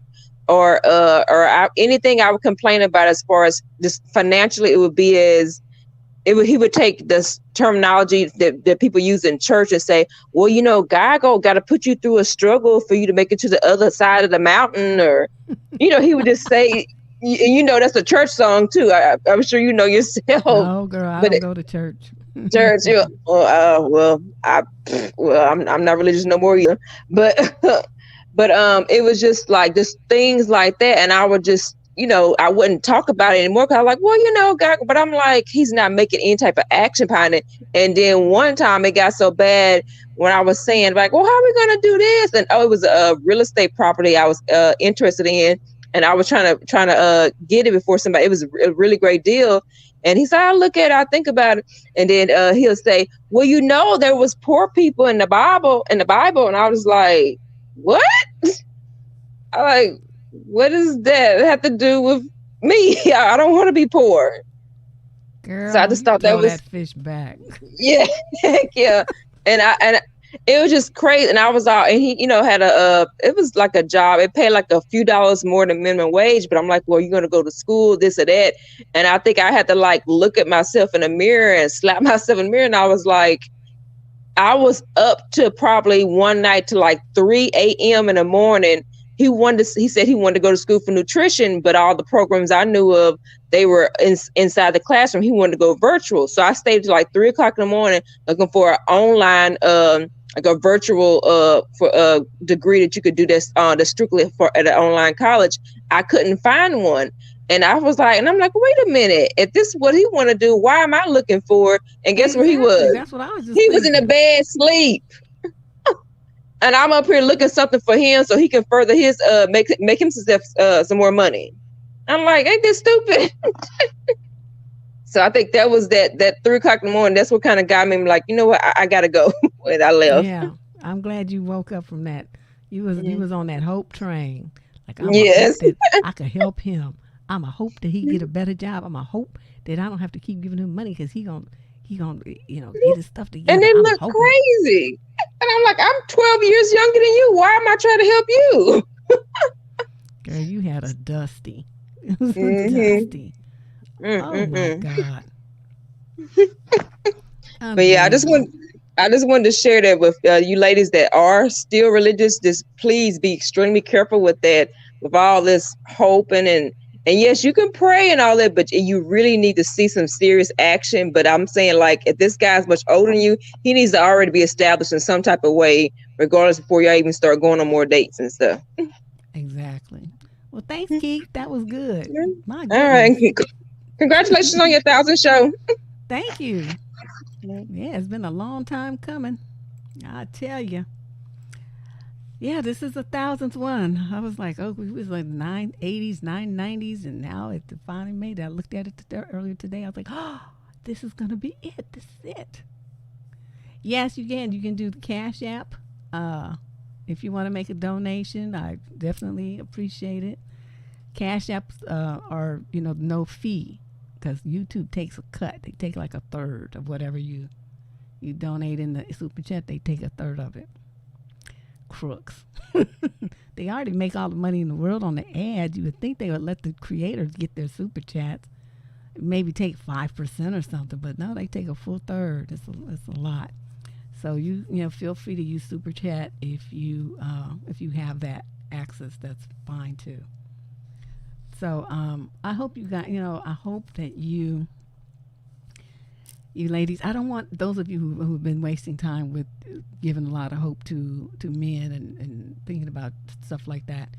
anything I would complain about as far as just financially. It would be as he would take this terminology that people use in church and say, well, God got to put you through a struggle for you to make it to the other side of the mountain. Or, he would just say, that's a church song too. I'm sure you know yourself. No, girl, I don't go to church. Church, I'm not religious no more either. But, but it was just like just things like that. And I would just, I wouldn't talk about it anymore because I was like, well, God, but I'm like, he's not making any type of action behind it. And then one time it got so bad when I was saying like, well, how are we going to do this? And it was a real estate property I was interested in. And I was trying to get it before somebody. It was a really great deal. And he said, I look at it, I think about it. And then he'll say, well, there was poor people in the Bible. And I was like, what? I like, what does that have to do with me? I don't want to be poor. Girl, So I just thought that was that fish back. Yeah, heck yeah. And it was just crazy. And I was out, and he, had it was like a job. It paid like a few dollars more than minimum wage. But I'm like, well, you're going to go to school, this or that. And I think I had to like look at myself in the mirror and slap myself in the mirror. And I was like, I was up to probably one night to like 3 a.m. in the morning. He said he wanted to go to school for nutrition, but all the programs I knew of, they were inside the classroom. He wanted to go virtual. So I stayed till like 3 o'clock in the morning looking for an online, like a virtual for a degree that you could do this strictly for at an online college. I couldn't find one. And I'm like, wait a minute. If this is what he want to do, why am I looking for it? And guess where he was? That's what I was just He was in a bed sleep. And I'm up here looking something for him so he can further his make himself some more money. I'm like, ain't this stupid? So I think that was that 3 o'clock in the morning. That's what kind of got me. I'm like, you know what? I gotta go. And I left. Yeah, I'm glad you woke up from that. You was on that hope train. Like I'm Yes. hope that I could help him. I'm a hope that he get a better job. I'm a hope that I don't have to keep giving him money because he gonna get his stuff together. And it looked crazy. And I'm like, I'm 12 years younger than you. Why am I trying to help you? Girl, you had a dusty. It was dusty. Oh my God. But yeah, I just wanted to share that with you ladies that are still religious. Just please be extremely careful with that, with all this hoping and yes, you can pray and all that, but you really need to see some serious action. But I'm saying, like, if this guy's much older than you, he needs to already be established in some type of way, regardless before y'all even start going on more dates and stuff. Exactly. Well, thanks, Keith. That was good. My goodness. All right. Congratulations on your 1,000 show. Thank you. Yeah, it's been a long time coming. I tell you. Yeah, this is the 1,000th one. I was like, oh, we was like 980s, 990s, and now it finally made it. I looked at it earlier today. I was like, oh, this is going to be it. This is it. Yes, you can. You can do the Cash App. If you want to make a donation, I definitely appreciate it. Cash Apps are, no fee because YouTube takes a cut. They take like a third of whatever you donate in the super chat. They take a third of it. Crooks. They already make all the money in the world on the ads. You would think they would let the creators get their super chats, maybe take 5% or something, but no, they take a full third. It's a lot. So you feel free to use super chat if you have that access. That's fine too. So I hope you got I hope that you ladies, I don't want those of you who've been wasting time with giving a lot of hope to men and thinking about stuff like that.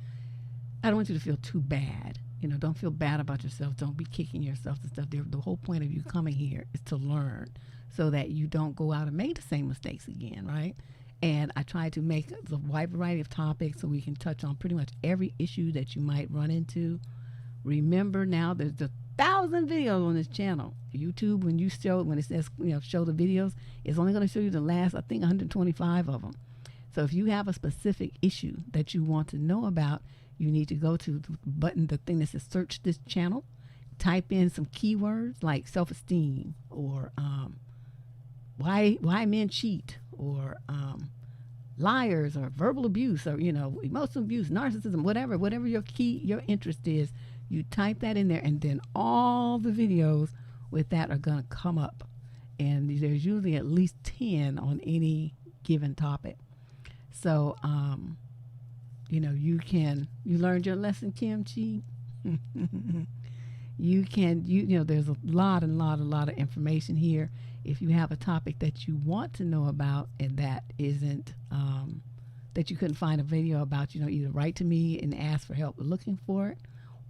I don't want you to feel too bad. Don't feel bad about yourself. Don't be kicking yourself and stuff. The whole point of you coming here is to learn so that you don't go out and make the same mistakes again, right? And I try to make a wide variety of topics so we can touch on pretty much every issue that you might run into. Remember now, there's 1,000 videos on this channel. YouTube, when it says show the videos, it's only going to show you the last, I think, 125 of them. So if you have a specific issue that you want to know about, you need to go to the thing that says search this channel, type in some keywords like self-esteem or why men cheat or liars or verbal abuse or emotional abuse, narcissism, whatever your interest is. You type that in there, and then all the videos with that are going to come up. And there's usually at least 10 on any given topic. So, you learned your lesson, Kim Chi. There's a lot of information here. If you have a topic that you want to know about and that isn't, that you couldn't find a video about, either write to me and ask for help looking for it,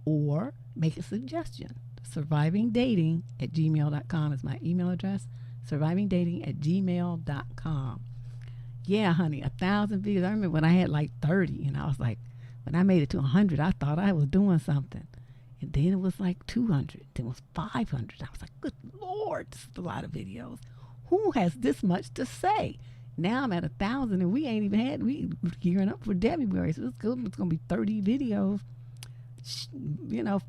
or make a suggestion. survivingdating@gmail.com is my email address. survivingdating@gmail.com. Yeah, honey, 1,000 videos. I remember when I had like 30, and I was like, when I made it to 100, I thought I was doing something. And then it was like 200. Then it was 500. I was like, good Lord, this is a lot of videos. Who has this much to say? Now I'm at 1,000, and we ain't even we gearing up for February. So it's good. It's going to be 30 videos.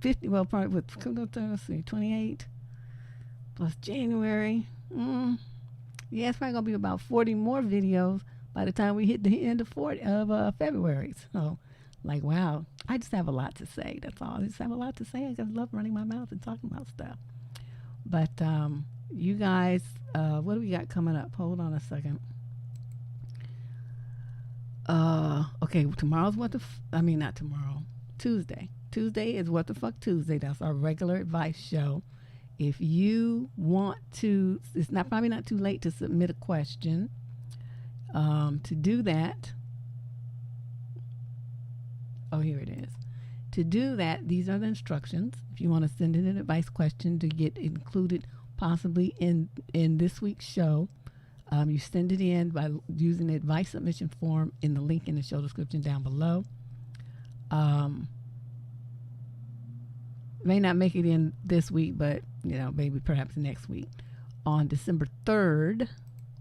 50, well, probably with 28 plus January. Yeah, it's probably going to be about 40 more videos by the time we hit the end of February. So, wow, I just have a lot to say. That's all. I just have a lot to say. I just love running my mouth and talking about stuff. But you guys, what do we got coming up? Hold on a second. Okay, tomorrow's not tomorrow. Tuesday. Tuesday is What the Fuck Tuesday. That's our regular advice show. If you want to, it's probably not too late to submit a question. To do that, here it is. To do that, these are the instructions. If you want to send in an advice question to get included possibly in this week's show, you send it in by using the advice submission form in the link in the show description down below. May not make it in this week, but maybe perhaps next week. On December 3rd,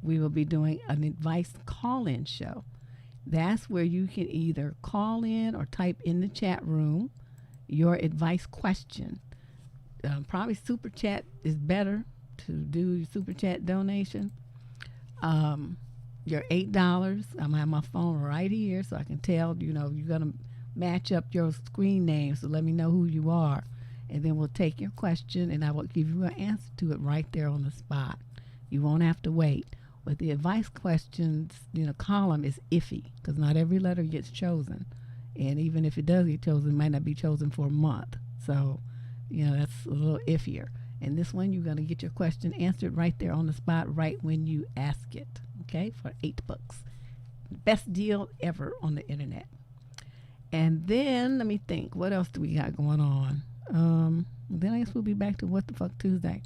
we will be doing an advice call-in show. That's where you can either call in or type in the chat room your advice question. Probably super chat is better to do your super chat donation. Your $8. I'm gonna have my phone right here so I can tell you're gonna match up your screen name. So let me know who you are, and then we'll take your question and I will give you an answer to it right there on the spot. You won't have to wait. But the advice questions, column is iffy because not every letter gets chosen, and even if it does get chosen, it might not be chosen for a month. So, that's a little iffier. And this one, you're going to get your question answered right there on the spot, right when you ask it. Okay, for $8. Best deal ever on the internet. And then let me think, what else do we got going on? Then I guess we'll be back to What the Fuck Tuesday.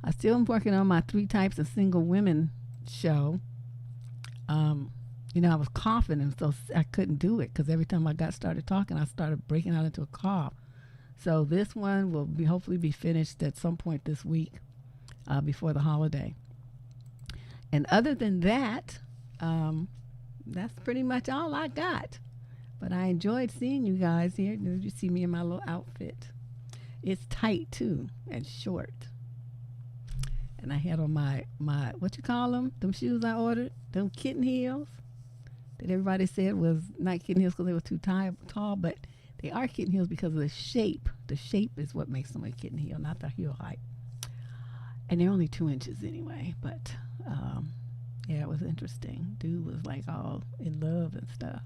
I still am working on my 3 types of single women show. I was coughing, and so I couldn't do it because every time I started talking, I started breaking out into a cough. So this one will hopefully be finished at some point this week, before the holiday. And other than that, that's pretty much all I got. But I enjoyed seeing you guys here. Did you see me in my little outfit? It's tight too and short. And I had on my what you call them shoes I ordered, them kitten heels that everybody said was not kitten heels because they were too tall, but they are kitten heels because of the shape. The shape is what makes them a kitten heel, not the heel height. And they're only 2 inches anyway. But yeah, it was interesting. Dude was like all in love and stuff.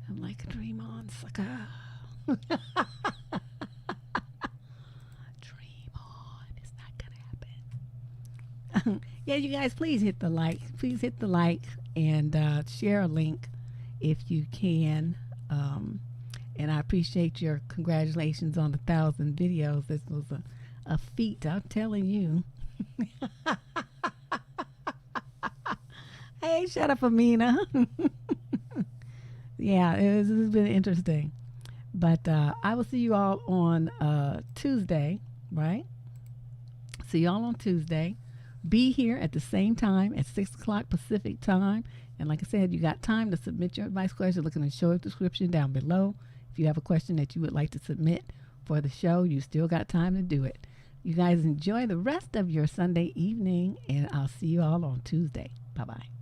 I'm like, dream on, sucker. Dream on. It's not gonna happen. Yeah, you guys, please hit the like. Please hit the like and share a link if you can. And I appreciate your congratulations on 1,000 videos. This was a feat, I'm telling you. Hey, shut up, Amina. Yeah, this has been interesting. But I will see you all on Tuesday, right? See you all on Tuesday. Be here at the same time at 6 o'clock Pacific time. And like I said, you got time to submit your advice question. Look in the show description down below. If you have a question that you would like to submit for the show, you still got time to do it. You guys enjoy the rest of your Sunday evening, and I'll see you all on Tuesday. Bye-bye.